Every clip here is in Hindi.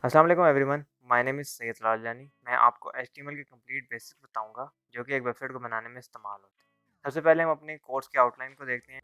अस्सलाम वालेकुम everyone, my name is Syed Rajlani. मैं आपको एचटीएमएल के कंप्लीट बेसिक्स बताऊंगा जो कि एक वेबसाइट को बनाने में इस्तेमाल होते हैं। सबसे पहले हम अपने कोर्स की आउटलाइन को देखते हैं।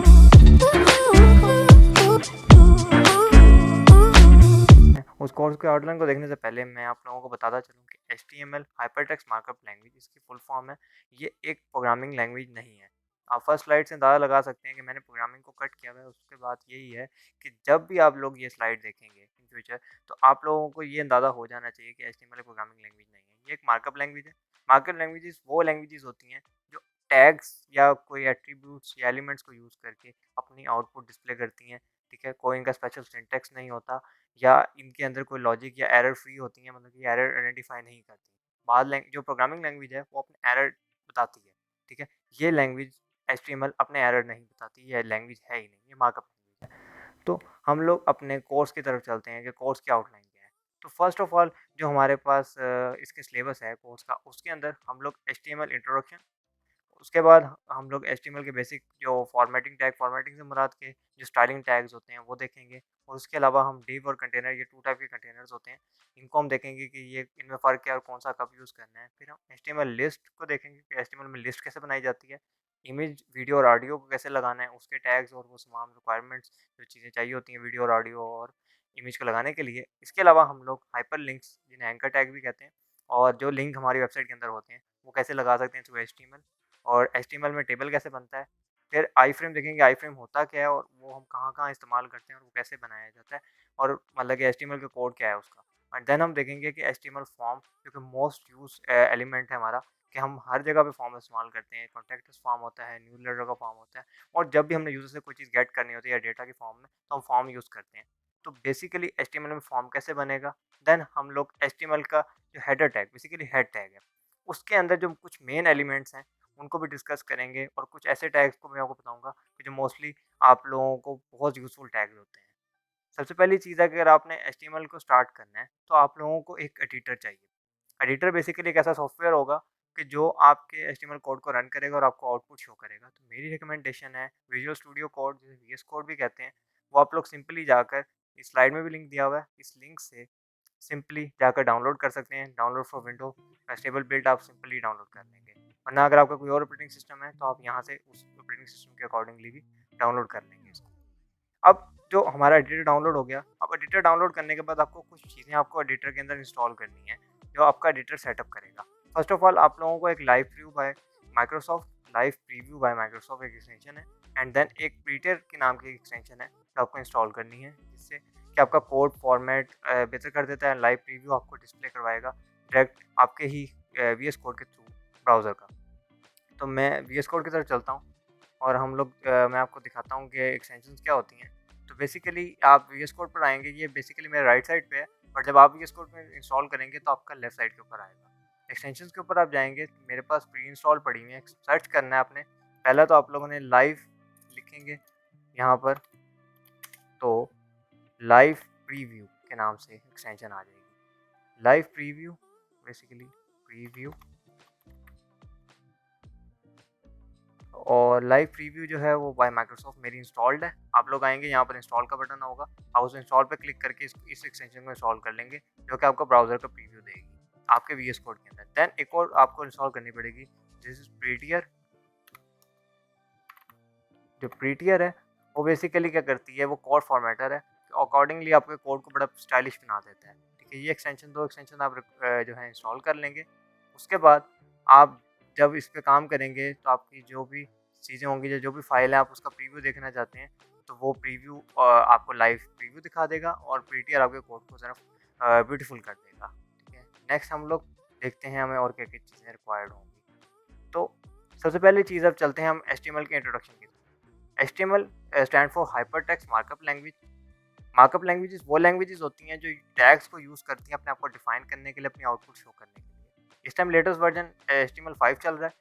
उस कोर्स की आउटलाइन को देखने से पहले मैं आप लोगों को बताता चलूँ कि एचटीएमएल हाइपरटेक्स्ट मार्कअप लैंग्वेज इसकी फुल फॉर्म है। ये एक प्रोग्रामिंग लैंग्वेज नहीं है। आप फर्स्ट स्लाइड से अंदाज़ा लगा सकते हैं कि मैंने प्रोग्रामिंग को कट किया हुआ है। उसके बाद यही है कि जब भी आप लोग ये स्लाइड देखेंगे इन फ्यूचर, तो आप लोगों को ये अंदाज़ा हो जाना चाहिए कि एचटीएमएल एक प्रोग्रामिंग लैंग्वेज नहीं है, ये एक मार्कअप लैंग्वेज है। मार्कअप लैंग्वेजेस वो लैंग्वेजेस होती हैं जो टैग्स या कोई एट्रीब्यूट्स या एलिमेंट्स को यूज़ करके अपनी आउटपुट डिस्प्ले करती हैं, ठीक है? कोई इनका स्पेशल सिंटैक्स नहीं होता या इनके अंदर कोई लॉजिक या एरर फ्री होती हैं, मतलब कि एरर आइडेंटिफाई नहीं करती। बाद लैंग जो प्रोग्रामिंग लैंग्वेज है वो अपने एरर बताती है, ठीक है? ये लैंग्वेज एचटीएमएल अपने एरर नहीं बताती, ये लैंग्वेज है ही नहीं, ये मार्कअप लैंग्वेज है। तो हम लोग अपने कोर्स की तरफ चलते हैं कि कोर्स की आउटलाइन क्या है। तो फर्स्ट ऑफ ऑल जो हमारे पास इसके सिलेबस है कोर्स का, उसके अंदर हम लोग एचटीएमएल इंट्रोडक्शन, उसके बाद हम लोग एचटीएमएल के बेसिक जो फॉर्मेटिंग टैग, फॉर्मेटिंग से मुराद के जो स्टाइलिंग टैग्स होते हैं वो देखेंगे। और उसके अलावा हम डिव और कंटेनर, ये 2 टाइप के कंटेनर्स होते हैं, इनको हम देखेंगे कि ये इनमें फ़र्क क्या है और कौन-सा कब यूज़ करना है। फिर हम एचटीएमएल लिस्ट को देखेंगे कि एचटीएमएल में लिस्ट कैसे बनाई जाती है। इमेज, वीडियो और ऑडियो को कैसे लगाना है, उसके टैग्स और वो तमाम रिक्वायरमेंट्स जो चीज़ें चाहिए होती हैं वीडियो और ऑडियो और इमेज को लगाने के लिए। इसके अलावा हम लोग हाइपरलिंक्स, जिन्हें एंकर टैग भी कहते हैं, और जो लिंक हमारी वेबसाइट के अंदर होते हैं, वो कैसे लगा सकते हैं थ्रू एचटीएमएल, और एचटीएमएल में टेबल कैसे बनता है। फिर आईफ्रेम देखेंगे, आईफ्रेम होता क्या है और वो हम कहाँ-कहाँ इस्तेमाल करते हैं और वो कैसे बनाया जाता है, और मतलब कि एचटीएमएल का कोड क्या है उसका। एंड देन हम देखेंगे कि एचटीएमएल फॉर्म, जो कि मोस्ट यूज़ एलिमेंट है हमारा, कि हम हर जगह पे फॉर्म इस्तेमाल करते हैं। कॉन्टैक्ट अस फॉर्म होता है, न्यूज़लेटर का फॉर्म होता है, और जब भी हमने यूज़र से कोई चीज़ गेट करनी होती है या डेटा की फॉर्म में, तो हम फॉर्म यूज़ करते हैं। तो बेसिकली एचटीएमएल में फॉर्म कैसे बनेगा, देन हम लोग एचटीएमएल का जो header tag, basically head tag है, उसके अंदर जो कुछ मेन एलिमेंट्स हैं उनको भी डिस्कस करेंगे, और कुछ ऐसे टैग्स को मैं आपको बताऊँगा कि जो मोस्टली आप लोगों को बहुत यूज़फुल टैग्स होते हैं। सबसे पहली चीज़ है कि अगर आपने एचटीएमएल को स्टार्ट करना है, तो आप लोगों को एक एडिटर चाहिए। एडिटर बेसिकली एक ऐसा सॉफ्टवेयर होगा कि जो आपके एचटीएमएल कोड को रन करेगा और आपको आउटपुट शो करेगा। तो मेरी रिकमेंडेशन है विजुअल स्टूडियो कोड, जिसे वीएस कोड भी कहते हैं, वो आप लोग सिंपली जाकर, इस स्लाइड में भी लिंक दिया हुआ है, इस लिंक से सिंपली जाकर डाउनलोड कर सकते हैं। Download for window stable build आप सिंपली डाउनलोड कर लेंगे। वरना अगर आपका कोई और ऑपरेटिंग सिस्टम है, तो आप यहाँ से उस ऑपरेटिंग सिस्टम के अकॉर्डिंगली भी डाउनलोड कर लेंगे इसको। अब जो हमारा एडिटर डाउनलोड हो गया, अब एडिटर डाउनलोड करने के बाद आपको कुछ चीज़ें आपको एडिटर के अंदर इंस्टॉल करनी है, जो आपका एडिटर सेटअप करेगा। फर्स्ट ऑफ ऑल आप लोगों को एक live preview bye Microsoft, live preview bye Microsoft एक एक्सटेंशन है, एंड देन एक प्रीटियर के नाम की एक एक्सटेंशन है जो आपको इंस्टॉल करनी है, जिससे कि आपका कोड फॉर्मेट बेहतर कर देता है। लाइव प्रीव्यू आपको डिस्प्ले करवाएगा डायरेक्ट आपके ही वीएस कोड के थ्रू ब्राउज़र का। तो मैं वीएस कोड की तरफ चलता हूँ, और हम लोग मैं आपको दिखाता हूँ कि एक्सटेंशंस क्या होती हैं। तो बेसिकली आप वीएस कोड पर आएँगे, ये बेसिकली मेरे राइट साइड पे है, बट जब आप वीएस कोड में इंस्टॉल करेंगे तो आपका लेफ्ट साइड के ऊपर आएगा। एक्सटेंशंस के ऊपर आप जाएँगे, मेरे पास प्री इंस्टॉल पड़ी हुई हैं, सर्च करना है आपने। पहला तो आप लोगों ने लाइव लिखेंगे यहाँ पर, तो लाइव प्रीव्यू के नाम से एक्सटेंशन आ जाएगी। लाइव प्रीव्यू, बेसिकली प्रीव्यू, और लाइव प्रीव्यू जो है वो बाय माइक्रोसॉफ्ट मेरी इंस्टॉल्ड है। आप लोग आएँगे, यहाँ पर इंस्टॉल का बटन होगा, आप उस इंस्टॉल पे क्लिक करके इस एक्सटेंशन को इंस्टॉल कर लेंगे, जो कि आपको ब्राउज़र का प्रीव्यू देगी, आपके वीएस कोड के अंदर। देन एक और आपको इंस्टॉल करनी पड़ेगी, दिस इज़ प्रीटियर। जो प्रीटियर है, वो बेसिकली क्या करती है, वो कोड फॉर्मेटर है, अकॉर्डिंगली आपके कोड को बड़ा स्टाइलिश बना देता है। ठीक है, ये एक्सटेंशन, 2 एक्सटेंशन आप जो है इंस्टॉल कर लेंगे। उसके बाद आप जब इस पे काम करेंगे, तो आपकी जो भी चीज़ें होंगी, जो भी फ़ाइल है, आप उसका प्रीव्यू देखना चाहते हैं, तो वो प्रीव्यू आपको लाइव प्रीव्यू दिखा देगा, और प्रीटियर आपके कोड को ज़रा ब्यूटीफुल कर देगा। ठीक है, नेक्स्ट हम लोग देखते हैं हमें और क्या-क्या चीज़ें रिक्वायर्ड होंगी। तो सबसे पहली चीज़, अब चलते हैं हम एचटीएमएल के इंट्रोडक्शन की तरफ। HTML stand for hypertext markup language. Markup languages वो लैंग्वेजेस होती हैं जो टैग्स को यूज़ करती हैं अपने आप को डिफाइन करने के लिए, अपनी आउटपुट शो करने के लिए। इस टाइम लेटेस्ट वर्जन एचटीएमएल 5 चल रहा है,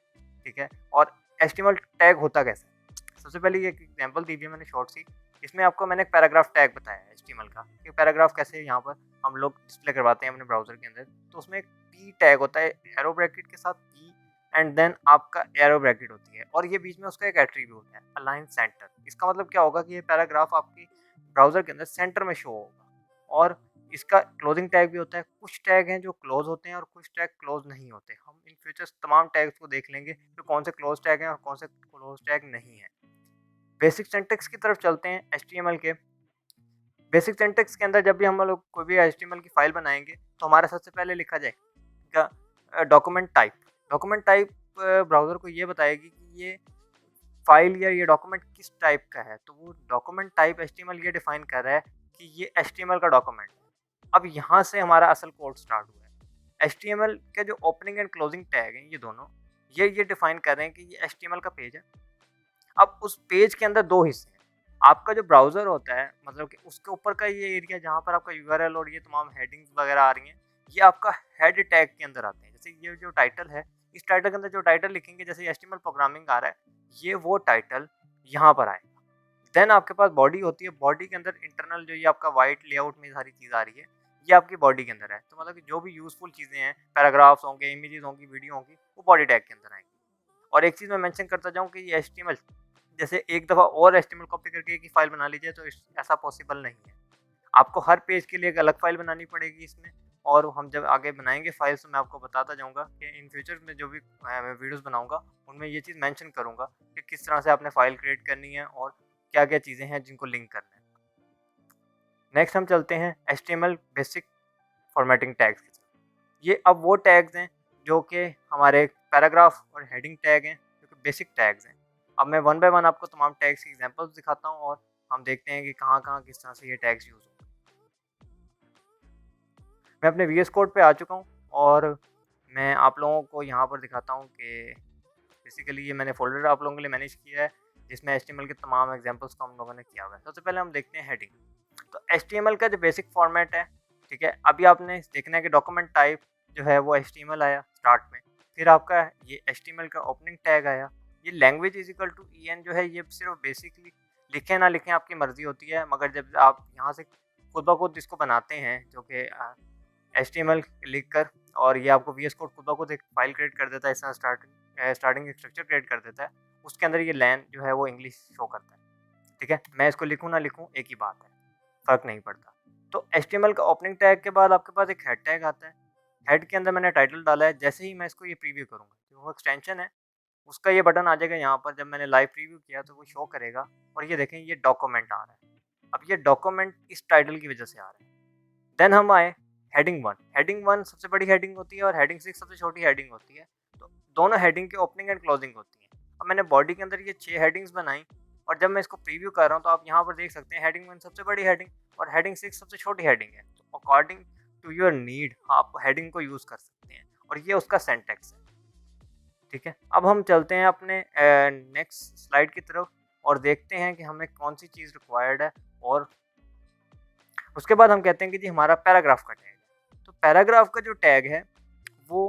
ठीक है? और एचटीएमएल टैग होता कैसा है? सबसे पहले ये एक एग्जांपल दी हुई है मैंने शॉर्ट सी। इसमें आपको मैंने एक पैराग्राफ टैग बताया है एचटीएमएल का, कि पैराग्राफ कैसे यहाँ पर हम लोग डिस्प्ले करवाते हैं अपने ब्राउज़र के अंदर। तो उसमें एक पी टैग होता है, एरो ब्रैकेट के साथ पी, एंड देन आपका एरो ब्रैकेट होती है, और ये बीच में उसका एक एट्रीब्यूट है, अलाइन सेंटर। इसका मतलब क्या होगा कि ये पैराग्राफ आपकी ब्राउज़र के अंदर सेंटर में शो होगा, और इसका क्लोजिंग टैग भी होता है। कुछ टैग हैं जो क्लोज होते हैं और कुछ टैग क्लोज नहीं होते। हम इन फ्यूचर तमाम टैग्स को देख लेंगे कि कौन से क्लोज टैग हैं और कौन से क्लोज टैग नहीं है। बेसिक सिंटैक्स की तरफ चलते हैं एचटीएमएल के। बेसिक सिंटैक्स के अंदर जब भी हम लोग कोई भी एचटीएमएल की फाइल बनाएंगे तो हमारा सबसे पहले लिखा जाएगा document type. Document type browser को ये बताएगी कि ये फाइल या ये डॉक्यूमेंट किस टाइप का है। तो वो डॉक्यूमेंट टाइप एचटीएमएल ये डिफाइन कर रहा है कि ये एचटीएमएल का डॉक्यूमेंट है। अब यहाँ से हमारा असल कोड स्टार्ट हुआ है। एचटीएमएल के जो ओपनिंग एंड क्लोजिंग टैग हैं ये दोनों ये डिफाइन कर रहे हैं कि ये एचटीएमएल का पेज है। अब उस पेज के अंदर दो हिस्से हैं। आपका जो ब्राउज़र होता है, मतलब कि उसके ऊपर का ये एरिया जहाँ पर आपका यूआरएल और ये तमाम हेडिंग्स वगैरह आ रही हैं, ये आपका हेड टैग के अंदर आते हैं। जैसे ये जो टाइटल है, इस टाइटल के अंदर जो टाइटल लिखेंगे, जैसे एचटीएमएल प्रोग्रामिंग आ रहा है, ये वो टाइटल यहाँ पर आएगा। देन आपके पास बॉडी होती है। बॉडी के अंदर इंटरनल जो ये आपका वाइट लेआउट में सारी चीज़ आ रही है, ये आपकी बॉडी के अंदर है। तो मतलब कि जो भी यूज़फुल चीज़ें हैं, पैराग्राफ्स होंगे, इमेजेस होंगी, वीडियो होंगी, वो बॉडी टैग के अंदर आएंगी। और एक चीज़ मैं मेंशन करता जाऊँ कि ये एचटीएमएल जैसे एक दफ़ा और एचटीएमएल कॉपी करके एक ही फाइल बना लीजिए तो ऐसा पॉसिबल नहीं है। आपको हर पेज के लिए एक अलग फाइल बनानी पड़ेगी इसमें। और हम जब आगे बनाएंगे फाइल्स तो मैं आपको बताता जाऊंगा कि इन फ्यूचर में जो भी मैं वीडियोस बनाऊंगा उनमें ये चीज़ मेंशन करूंगा कि किस तरह से आपने फाइल क्रिएट करनी है और क्या क्या चीज़ें हैं जिनको लिंक करना है। नेक्स्ट हम चलते हैं एचटीएमएल बेसिक फॉर्मेटिंग टैग्स की तरफ। ये अब वो टैग्स हैं जो कि हमारे पैराग्राफ और हेडिंग टैग हैं, जो कि बेसिक टैग्स हैं। अब मैं वन बाय वन आपको तमाम टैग्स की एग्जांपल्स दिखाता हूँ और हम देखते हैं कि कहाँ किस तरह से ये टैग्स यूज़ होते हैं। मैं अपने वीएस कोड पे आ चुका हूँ और मैं आप लोगों को यहाँ पर दिखाता हूँ कि बेसिकली ये मैंने फ़ोल्डर आप लोगों के लिए मैनेज किया है जिसमें एचटीएमएल के तमाम एग्जांपल्स को हम लोगों ने किया हुआ है। सबसे पहले हम देखते हैं हेडिंग। तो एचटीएमएल का जो बेसिक फॉर्मेट है, ठीक है, अभी आपने देखना है कि डॉक्यूमेंट टाइप जो है वो एचटीएमएल आया स्टार्ट में। फिर आपका ये एचटीएमएल का ओपनिंग टैग आया। ये language is equal to EN जो है ये सिर्फ बेसिकली लिखें ना लिखें आपकी मर्जी होती है, मगर जब आप यहाँ से खुद ब खुद इसको बनाते हैं जो कि एचटीएमएल लिखकर, और ये आपको वीएस कोड खुद ब खुद एक फाइल क्रिएट कर देता है, इस तरह स्टार्टिंग स्ट्रक्चर क्रिएट कर देता है। उसके अंदर ये लैन जो है वो इंग्लिश शो करता है। ठीक है, मैं इसको लिखूँ ना लिखूँ एक ही बात है, फ़र्क नहीं पड़ता। तो एचटीएमएल का ओपनिंग टैग के बाद आपके पास एक हेड टैग आता है। हेड के अंदर मैंने टाइटल डाला है। जैसे ही मैं इसको ये प्रीव्यू करूँगा, जो वो एक्सटेंशन है उसका ये बटन आ जाएगा यहाँ पर। जब मैंने लाइव प्रीव्यू किया तो वो शो करेगा और ये देखें ये डॉक्यूमेंट आ रहा है। अब ये डॉक्यूमेंट इस टाइटल की वजह से आ रहा है। देन हम आए हेडिंग 1। हेडिंग 1 सबसे बड़ी हेडिंग होती है और हेडिंग 6 सबसे छोटी हेडिंग होती है। तो दोनों हेडिंग के ओपनिंग एंड क्लोजिंग होती है। अब मैंने बॉडी के अंदर ये 6 हेडिंग्स बनाई और जब मैं इसको प्रीव्यू कर रहा हूँ तो आप यहाँ पर देख सकते हैं हेडिंग 1 सबसे बड़ी हेडिंग और हेडिंग 6 सबसे छोटी हेडिंग है। तो अकॉर्डिंग टू योर नीड आप हेडिंग को यूज़ कर सकते हैं और ये उसका सिंटैक्स है। ठीक है, अब हम चलते हैं अपने नेक्स्ट स्लाइड की तरफ और देखते हैं कि हमें कौन सी चीज़ रिक्वायर्ड है। और उसके बाद हम कहते हैं कि जी हमारा पैराग्राफ का टैग है। तो पैराग्राफ का जो टैग है वो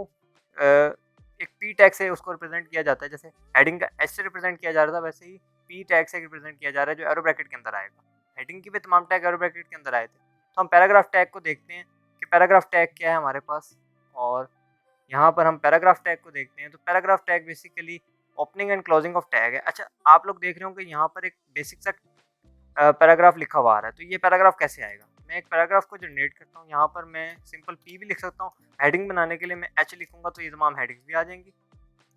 एक पी टैग से उसको रिप्रेजेंट किया जाता है। जैसे हेडिंग का एच से रिप्रेजेंट किया जा रहा था, वैसे ही पी टैग से रिप्रेजेंट किया जा रहा है जो एरो ब्रैकेट के अंदर आएगा। हेडिंग की भी तमाम टैग एरो ब्रैकेट के अंदर आए थे। तो हम पैराग्राफ टैग को देखते हैं कि पैराग्राफ टैग क्या है हमारे पास, और यहाँ पर हम पैराग्राफ टैग को देखते हैं। तो paragraph tag basically opening and closing of tag है। अच्छा, आप लोग देख रहे हो कि यहाँ पर एक बेसिक सा पैराग्राफ लिखा हुआ आ रहा है। तो ये पैराग्राफ कैसे आएगा? मैं एक पैराग्राफ को जनरेट करता हूँ। यहाँ पर मैं सिंपल पी भी लिख सकता हूँ। हेडिंग बनाने के लिए मैं एच लिखूंगा तो ये तमाम हेडिंग्स भी आ जाएंगी।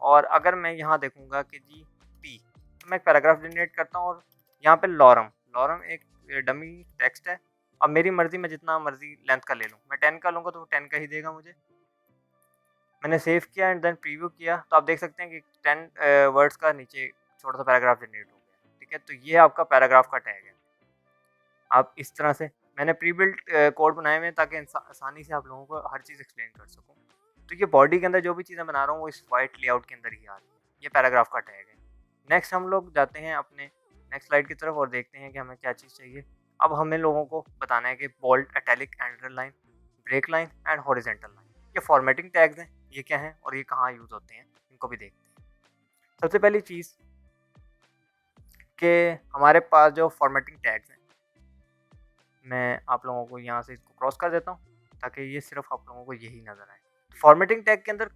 और अगर मैं यहाँ देखूंगा कि जी पी, तो मैं एक पैराग्राफ जनरेट करता हूँ और यहाँ पे लॉरम एक डमी टेक्स्ट है। अब मेरी मर्जी में जितना मर्जी लेंथ का ले लूँ। मैं 10 का लूँगा तो वो 10 का ही देगा मुझे। मैंने सेव किया एंड देन प्रीव्यू किया तो आप देख सकते हैं कि 10 वर्ड्स का नीचे छोटा सा पैराग्राफ जनरेट हो गया। ठीक है, तो ये आपका पैराग्राफ का टैग है। आप इस तरह से मैंने प्री बिल्ट कोड बनाए हुए हैं ताकि आसानी से आप लोगों को हर चीज़ एक्सप्लेन कर सकूँ। तो ये बॉडी के अंदर जो भी चीज़ें बना रहा हूँ वो इस वाइट लेआउट के अंदर ही आ रही है। ये पैराग्राफ का टैग है। नेक्स्ट हम लोग जाते हैं अपने नेक्स्ट स्लाइड की तरफ और देखते हैं कि हमें क्या चीज़ चाहिए। अब हमें लोगों को बताना है कि bold, italic, underline, break line and horizontal line ये फॉर्मेटिंग टैग्स हैं। ये क्या हैं और ये कहाँ यूज़ होते हैं, इनको भी देखते हैं। सबसे पहली चीज़ कि हमारे पास जो फॉर्मेटिंग टैग्स हैं, मैं आप लोगों को यहाँ से इसको क्रॉस कर देता हूँ ताकि ये सिर्फ आप लोगों को यही नज़र आए। फॉर्मेटिंग टैग के अंदर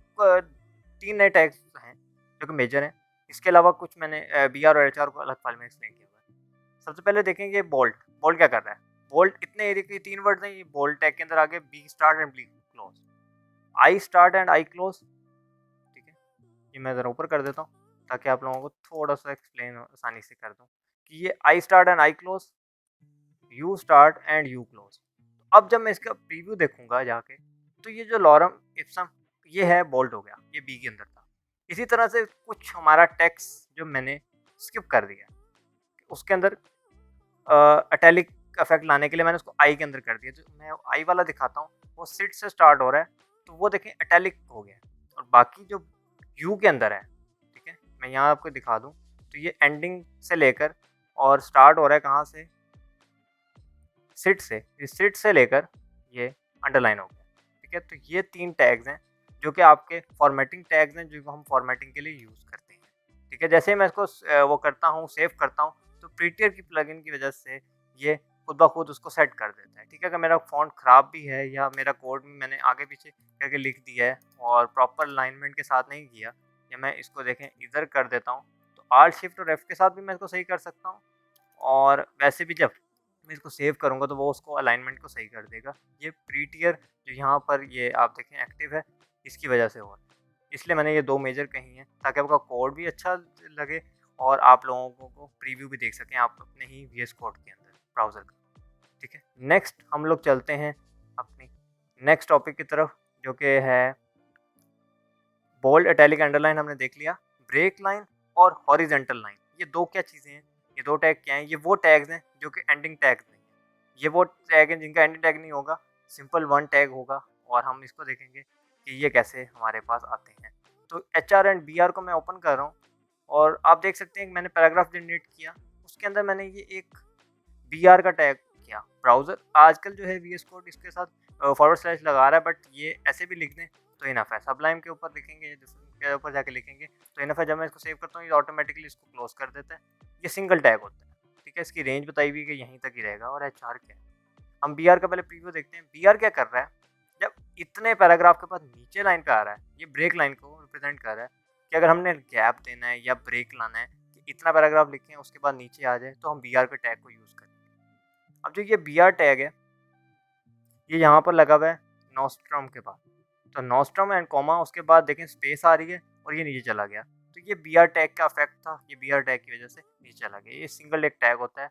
3 नए टैग्स हैं जो कि मेजर हैं। इसके अलावा कुछ मैंने BR और HR को अलग फाइल में एक्सप्लेन किया हुआ है। सबसे पहले देखेंगे बोल्ड क्या कर रहा है। बोल्ड इतने एरिया के 3 वर्ड्स हैं, ये बोल्ड टैग के अंदर आगे B start and B close, I start and I close, ठीक है। ये मैं ज़रा ऊपर कर देता हूँ ताकि आप लोगों को थोड़ा-सा एक्सप्लेन आसानी से कर दूँ कि ये आई start and I close, you start and you close. अब जब मैं इसका प्रीव्यू देखूँगा जाके, तो ये जो लॉरम इप्सम ये है बोल्ड हो गया, ये बी के अंदर था। इसी तरह से कुछ हमारा टेक्स्ट जो मैंने स्किप कर दिया, उसके अंदर इटैलिक इफेक्ट लाने के लिए मैंने उसको आई के अंदर कर दिया। जो मैं आई वाला दिखाता हूँ, वो सिट से स्टार्ट हो रहा है, तो वो देखें इटैलिक हो गया। और बाकी जो यू के अंदर है, ठीक है, मैं यहाँ आपको दिखा दूँ, तो ये एंडिंग से लेकर और स्टार्ट हो रहा है कहाँ से, सिट से, इस सिट से लेकर ये अंडरलाइन हो गया, ठीक है। तो ये 3 टैग्स हैं जो कि आपके फॉर्मेटिंग टैग्स हैं, जो हम फॉर्मेटिंग के लिए यूज़ करते हैं, ठीक है। जैसे ही मैं इसको वो करता हूँ, सेव करता हूँ, तो प्रीटियर की प्लगइन की वजह से ये खुद ब खुद उसको सेट कर देता है, ठीक है। अगर मेरा फ़ॉन्ट ख़राब भी है या मेरा कोड भी मैंने आगे पीछे करके लिख दिया है और प्रॉपर अलाइनमेंट के साथ नहीं किया, या मैं इसको देखें इधर कर देता हूँ, तो आल्ट शिफ्ट और एफ के साथ भी मैं इसको सही कर सकता हूँ। और वैसे भी जब मैं इसको सेव करूँगा तो वो उसको अलाइनमेंट को सही कर देगा। ये प्रीटियर जो यहाँ पर ये आप देखें एक्टिव है, इसकी वजह से हुआ है। इसलिए मैंने ये 2 मेजर कही हैं ताकि आपका कोड भी अच्छा लगे और आप लोगों को प्रीव्यू भी देख सकें आप अपने ही वीएस कोड के अंदर ब्राउज़र का, ठीक है। नेक्स्ट हम लोग चलते हैं अपनी नेक्स्ट टॉपिक की तरफ, जो कि है बोल्ड, इटैलिक, अंडरलाइन हमने देख लिया। ब्रेक लाइन और हॉरिजॉन्टल लाइन, ये 2 क्या चीज़ें हैं? ये 2 टैग क्या हैं? ये वो टैग्स हैं जो कि एंडिंग टैग्स नहीं है। ये वो टैग हैं जिनका एंडिंग टैग नहीं होगा, सिंपल 1 टैग होगा। और हम इसको देखेंगे कि ये कैसे हमारे पास आते हैं। तो एचआर एंड बीआर को मैं ओपन कर रहा हूँ और आप देख सकते हैं कि मैंने पैराग्राफ जनरेट किया, उसके अंदर मैंने ये एक बीआर का टैग किया। ब्राउज़र आजकल जो है वीएस कोड इसके साथ फॉरवर्ड स्लैश लगा रहा है, बट ये ऐसे भी लिख दें तो इनफ है। सबलाइम के ऊपर लिखेंगे, के ऊपर जाके लिखेंगे तो इनफ है। जब मैं इसको सेव करता हूँ, ये ऑटोमेटिकली इसको क्लोज कर देता है। ये सिंगल टैग होता है, ठीक है। इसकी रेंज बताई हुई है कि यहीं तक ही रहेगा। और एचआर क्या है, हम बीआर का पहले प्रीव्यू देखते हैं। बीआर क्या कर रहा है, जब इतने पैराग्राफ के बाद नीचे लाइन पे आ रहा है, ये ब्रेक लाइन को रिप्रेजेंट कर रहा है कि अगर हमने गैप देना है या ब्रेक लाना है कि इतना पैराग्राफ लिखें उसके बाद नीचे आ जाए, तो हम बीआर के टैग को यूज़ करेंगे। अब जो ये बीआर टैग है, ये यहाँ पर लगा हुआ है नोस्ट्रम के बाद, तो नोस्ट्रम एंड कॉमा, उसके बाद देखें स्पेस आ रही है और ये नीचे चला गया। तो ये बीआर टैग का इफेक्ट था, ये बीआर टैग की वजह से नीचे चला गया। ये सिंगल एक टैग होता है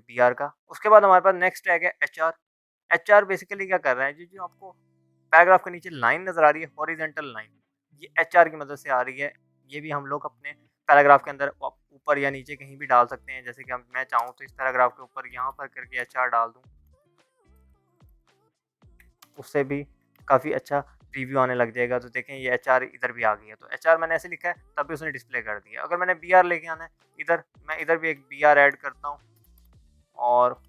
बीआर का। उसके बाद हमारे पास नेक्स्ट टैग है एचआर। एचआर बेसिकली क्या कर रहा है, जो जो आपको पैराग्राफ के नीचे लाइन नज़र आ रही है, हॉरिजॉन्टल लाइन, ये एचआर की मदद से आ रही है। ये भी हम लोग अपने पैराग्राफ के अंदर ऊपर या नीचे कहीं भी डाल सकते हैं। जैसे कि मैं चाहूँ तो इस पैराग्राफ के ऊपर यहाँ पर करके एचआर डाल दूँ, उससे भी काफ़ी अच्छा रिव्यू आने लग जाएगा। तो देखें ये एचआर इधर भी आ गई है, तो एचआर मैंने ऐसे लिखा है तब भी उसने डिस्प्ले कर दिया। अगर मैंने बीआर लेके आना है इधर, मैं इधर भी एक बीआर ऐड करता हूँ और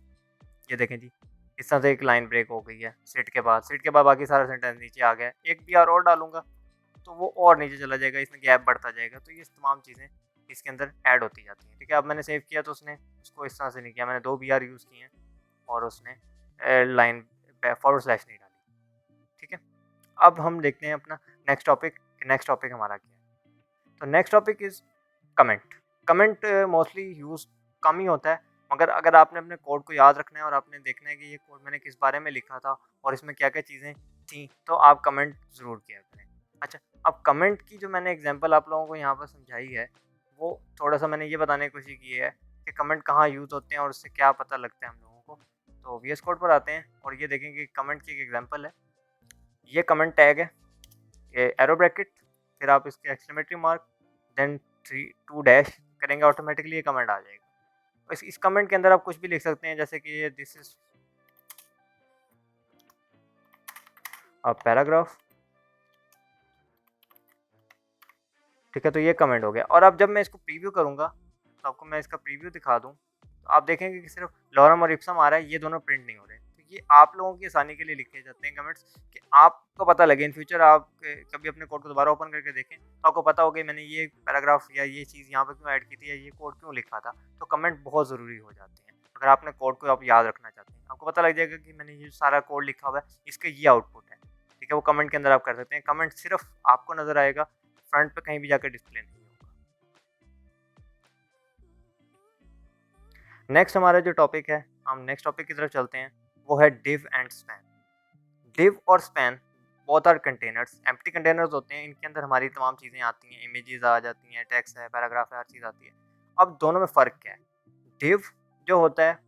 ये देखें जी, इस तरह से एक लाइन ब्रेक हो गई है सिट के बाद। सिट के बाद बाकी सारा सेंटेंस नीचे आ गया। एक बीआर और डालूंगा तो वो और नीचे चला जाएगा, इसमें गैप बढ़ता जाएगा। तो ये तमाम चीज़ें इसके अंदर ऐड होती जाती हैं, ठीक है। अब मैंने सेव किया तो उसने उसको इस तरह से नहीं किया, मैंने 2 बीआर यूज़ किए हैं और उसने लाइन फॉरवर्ड स्लैश नहीं डाली, ठीक है। अब हम देखते हैं अपना नेक्स्ट टॉपिक। नेक्स्ट टॉपिक हमारा क्या है, तो next topic is comment. Comment mostly use कम ही होता है, मगर अगर आपने अपने कोड को याद रखना है और आपने देखना है कि ये कोड मैंने किस बारे में लिखा था और इसमें क्या-क्या चीज़ें थी, तो आप कमेंट ज़रूर किया करें। अच्छा, अब कमेंट की जो मैंने एग्जांपल आप लोगों को यहाँ पर समझाई है, वो थोड़ा-सा मैंने ये बताने की कोशिश की है कि कमेंट कहाँ यूज़ होते हैं और उससे क्या पता लगता है हम लोगों को। तो वीएस कोड पर आते हैं और ये देखें कि कमेंट की एक एग्जांपल है। ये कमेंट टैग है, ये एरो ब्रैकेट, फिर आप इसके एक्सक्लेमेटरी मार्क, देन 2 डैश करेंगे, ऑटोमेटिकली ये कमेंट आ जाएगा। इस कमेंट के अंदर आप कुछ भी लिख सकते हैं, जैसे कि ये दिस इज अ पैराग्राफ, ठीक है। तो ये कमेंट हो गया। और अब जब मैं इसको प्रीव्यू करूँगा, तो आपको मैं इसका प्रीव्यू दिखा दूँ, तो आप देखेंगे कि सिर्फ लॉरम और इप्सम आ रहा है, ये दोनों प्रिंट नहीं हो रहे। तो ये आप लोगों की आसानी के लिए लिखे जाते हैं कमेंट्स, कि आपको पता लगे इन फ्यूचर आप कभी अपने कोड को दोबारा ओपन करके देखें तो आपको पता होगा मैंने ये पैराग्राफ या ये चीज़ यहाँ पर क्यों ऐड की थी या ये कोड क्यों लिखा था। तो कमेंट बहुत ज़रूरी हो जाते हैं अगर आपने कोड को आप याद रखना चाहते हैं। आपको पता लग जाएगा कि मैंने ये सारा कोड लिखा हुआ है, इसका ये आउटपुट है, ठीक है। वो कमेंट के अंदर आप कर सकते हैं। कमेंट सिर्फ आपको नज़र आएगा, फ्रंट पे कहीं भी जाकर डिस्प्ले नहीं होगा। नेक्स्ट हमारा जो टॉपिक है हम नेक्स्ट टॉपिक की तरफ चलते हैं, वो है div एंड span। div और span both are containers, empty containers होते हैं, इनके अंदर हमारी तमाम चीज़ें आती हैं, इमेजेस आ जाती हैं, टेक्स्ट है, पैराग्राफ है, हर चीज़ आती है। अब दोनों में फ़र्क क्या है? div जो होता है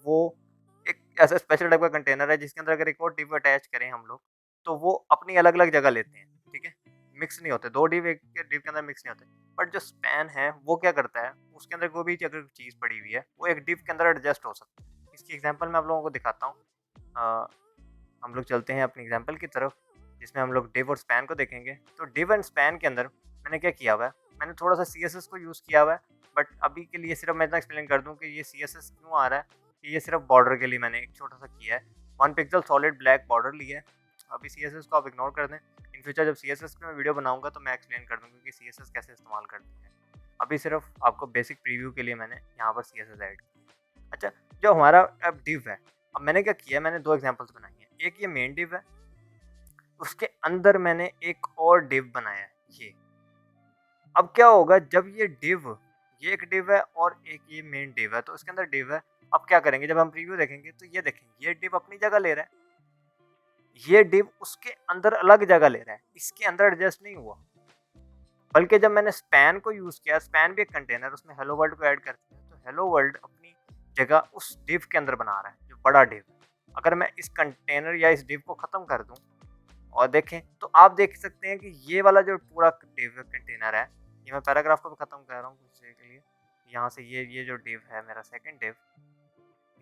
वो एक ऐसा स्पेशल टाइप का कंटेनर है जिसके अंदर अगर एक और div अटैच करें हम लोग, तो वो अपनी अलग-अलग जगह लेते हैं, ठीक है? मिक्स नहीं होते, 2 div एक div के अंदर मिक्स नहीं होते। बट जो span है वो क्या करता है, उसके अंदर कोई भी अगर चीज़ पड़ी हुई है, वो एक div के अंदर एडजस्ट हो सकती है। इसकी एग्ज़ाम्पल मैं आप लोगों को दिखाता हूँ। अ, हम लोग चलते हैं अपनी एग्ज़ाम्पल की तरफ, जिसमें हम लोग div और span को देखेंगे। तो div एंड span के अंदर मैंने क्या किया हुआ है, मैंने थोड़ा-सा CSS को यूज़ किया हुआ है, बट अभी के लिए सिर्फ मैं इतना एक्सप्लेन कर दूँ कि ये CSS क्यों आ रहा है, कि ये सिर्फ बॉर्डर के लिए मैंने एक छोटा-सा किया है। 1 पिक्सेल सॉलिड ब्लैक बॉर्डर लिया है। अभी CSS को आप इग्नोर कर दें। इन फ्यूचर जब CSS पे मैं वीडियो बनाऊँगा तो मैं एक्सप्लेन कर दूँगा कि CSS कैसे इस्तेमाल करते हैं। अभी सिर्फ आपको बेसिक प्रीव्यू के लिए मैंने यहाँ पर CSS ऐड किया है। अच्छा, जो हमारा अब div है, अब मैंने क्या किया है, मैंने 2 एग्ज़ाम्पल्स बनाई हैं। एक ये मेन div है, उसके अंदर मैंने एक और div बनाया है, ये। अब क्या होगा जब ये एक div है और एक ये मेन div है, तो इसके अंदर div है। अब क्या करेंगे, जब हम प्रीव्यू देखेंगे तो ये देखें, ये div अपनी जगह ले रहा है, ये div उसके अंदर अलग जगह ले रहा है, इसके अंदर एडजस्ट नहीं हुआ। बल्कि जब मैंने स्पैन को यूज़ किया, स्पैन भी एक कंटेनर, उसमें हेलो वर्ल्ड को ऐड करते हैं, तो हेलो वर्ल्ड अपनी जगह उस div के अंदर बना रहा है, जो बड़ा div है। अगर मैं इस कंटेनर या इस div को ख़त्म कर दूँ और देखें, तो आप देख सकते हैं कि ये वाला जो पूरा div कंटेनर है, ये मैं पैराग्राफ को भी ख़त्म कर रहा हूँ कुछ देर के लिए। यहाँ से ये जो div है मेरा सेकंड div,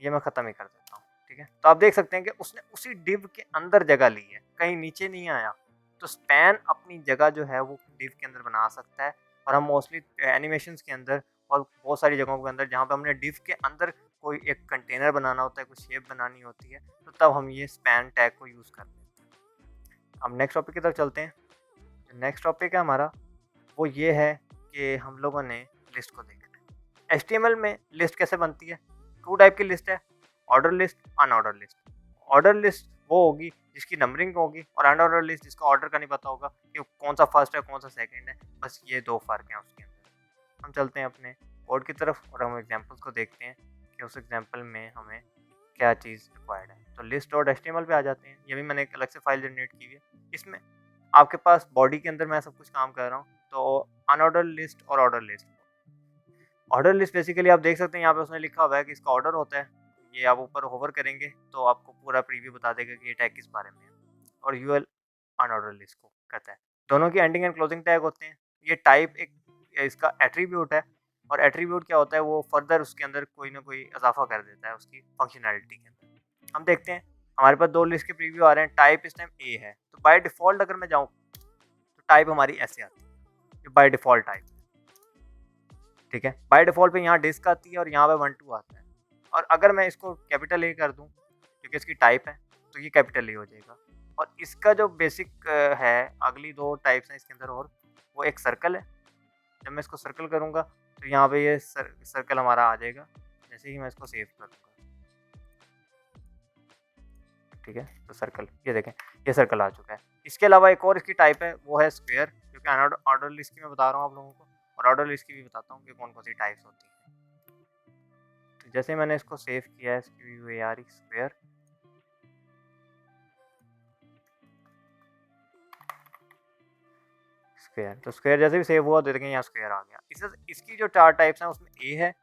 ये मैं ख़त्म ही कर देता हूँ, ठीक है? तो आप देख सकते हैं कि उसने उसी div के अंदर जगह ली है, कहीं नीचे नहीं आया। तो स्पैन अपनी जगह जो है वो div के अंदर बना सकता है, और हम मोस्टली एनिमेशंस के अंदर और बहुत सारी जगहों के अंदर जहाँ पे हमने div के अंदर कोई एक कंटेनर बनाना होता है, कोई शेप बनानी होती है, तो तब हम ये स्पैन टैग को यूज़ करते हैं। अब नेक्स्ट टॉपिक की तरफ चलते हैं। जो नेक्स्ट टॉपिक है हमारा, वो ये है कि हम लोगों ने लिस्ट को देखना है। HTML में लिस्ट कैसे बनती है? 2 टाइप की लिस्ट है, order list, unordered list. Order list वो होगी जिसकी नंबरिंग होगी, और अनऑर्डर लिस्ट जिसका ऑर्डर का नहीं पता होगा कि कौन सा फर्स्ट है, कौन सा सेकंड है। बस ये 2 फ़र्क हैं उसके अंदर। हम चलते हैं अपने कोड की तरफ और हम एग्जांपल्स को देखते हैं कि उस एग्जांपल में हमें क्या चीज़ रिक्वायर्ड है। तो लिस्ट डॉट HTML पे आ जाते हैं। ये भी मैंने एक अलग से फाइल जनरेट की हुई है। इसमें आपके पास बॉडी के अंदर मैं सब कुछ काम कर रहा हूँ, तो अनऑर्डर लिस्ट और order list. Order list basically आप देख सकते हैं, यहाँ पे उसने लिखा हुआ है कि इसका ऑर्डर होता है। ये आप ऊपर होवर करेंगे तो आपको पूरा प्रीव्यू बता देगा कि ये टैग किस बारे में है। और यूएल अनऑर्डर लिस्ट को कहता है। दोनों की एंडिंग एंड क्लोजिंग टैग होते हैं। ये टाइप एक इसका एट्रीब्यूट है, और एट्रीब्यूट क्या होता है, वो फर्दर उसके अंदर कोई ना कोई इजाफा कर देता है उसकी फंक्शनैलिटी के अंदर। हम देखते हैं हमारे पास 2 लिस्ट के प्रीव्यू आ रहे हैं। टाइप इस टाइम ए है, तो बाय डिफ़ॉल्ट अगर मैं जाऊँ तो टाइप हमारी ऐसे आती है, ये बाय डिफ़ॉल्ट टाइप, ठीक है। बाय डिफ़ॉल्ट पे यहाँ डिस्क आती है और यहाँ पे 1 2 आता है। और अगर मैं इसको कैपिटल ए कर दूँ, क्योंकि इसकी टाइप है, तो ये कैपिटल ए हो जाएगा। और इसका जो बेसिक है, अगली 2 टाइप्स हैं इसके अंदर, और वो एक सर्कल है। जब मैं इसको सर्कल करूँगा तो यहाँ पे ये सर्कल हमारा आ जाएगा, जैसे ही मैं इसको सेव करूँगा, ठीक है। तो सर्कल, ये देखें, ये सर्कल आ चुका है। इसके अलावा एक और इसकी टाइप है, वो है स्क्वायर, क्योंकि ऑर्डर लिस्ट की मैं बता रहा हूँ आप लोगों को, और ऑर्डर लिस्ट की भी बताता हूँ कि कौन-कौन सी टाइप्स होती हैं। तो जैसे मैंने इसको सेव किया है, SQUARE स्क्वायर, स्क्वायर, तो स्क्वायर जैसे भी सेव हुआ तो देखें यहाँ स्क्वायर आ गया। इसकी जो 4 टाइप्स हैं उसमें ए है,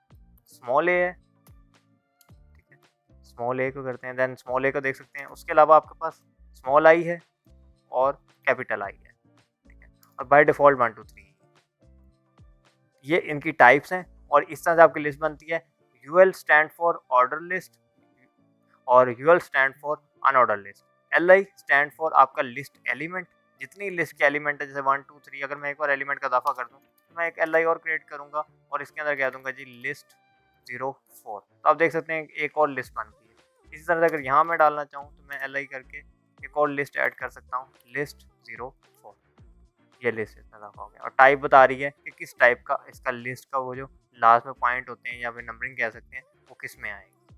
स्मॉल ए है, ठीक है। स्मॉल ए को करते हैं, देन स्मॉल ए को देख सकते हैं। उसके अलावा आपके पास स्मॉल आई है और कैपिटल आई है, ठीक है। और बाय डिफ़ॉल्ट 1 2 3 ये इनकी टाइप्स हैं, और इस तरह से आपकी लिस्ट बनती है। UL stand for order list और UL stand for unorder list. LI stand for आपका लिस्ट एलिमेंट, जितनी लिस्ट के एलिमेंट है, जैसे 1 2 3, अगर मैं एक और एलिमेंट का इजाफा कर दूं तो मैं एक एलआई और क्रिएट करूंगा, और इसके अंदर कह दूंगा जी लिस्ट 04। तो आप देख सकते हैं एक और लिस्ट बन गई है। इसी तरह से अगर यहाँ मैं डालना चाहूँ तो मैं एलआई करके एक और लिस्ट ऐड कर सकता हूँ, लिस्ट 04। ये लिस्ट इतना इजाफा हो गया, और टाइप बता रही है कि किस टाइप का इसका लिस्ट का वो जो लास्ट में पॉइंट होते हैं या फिर नंबरिंग कह सकते हैं, वो किस में आएगी।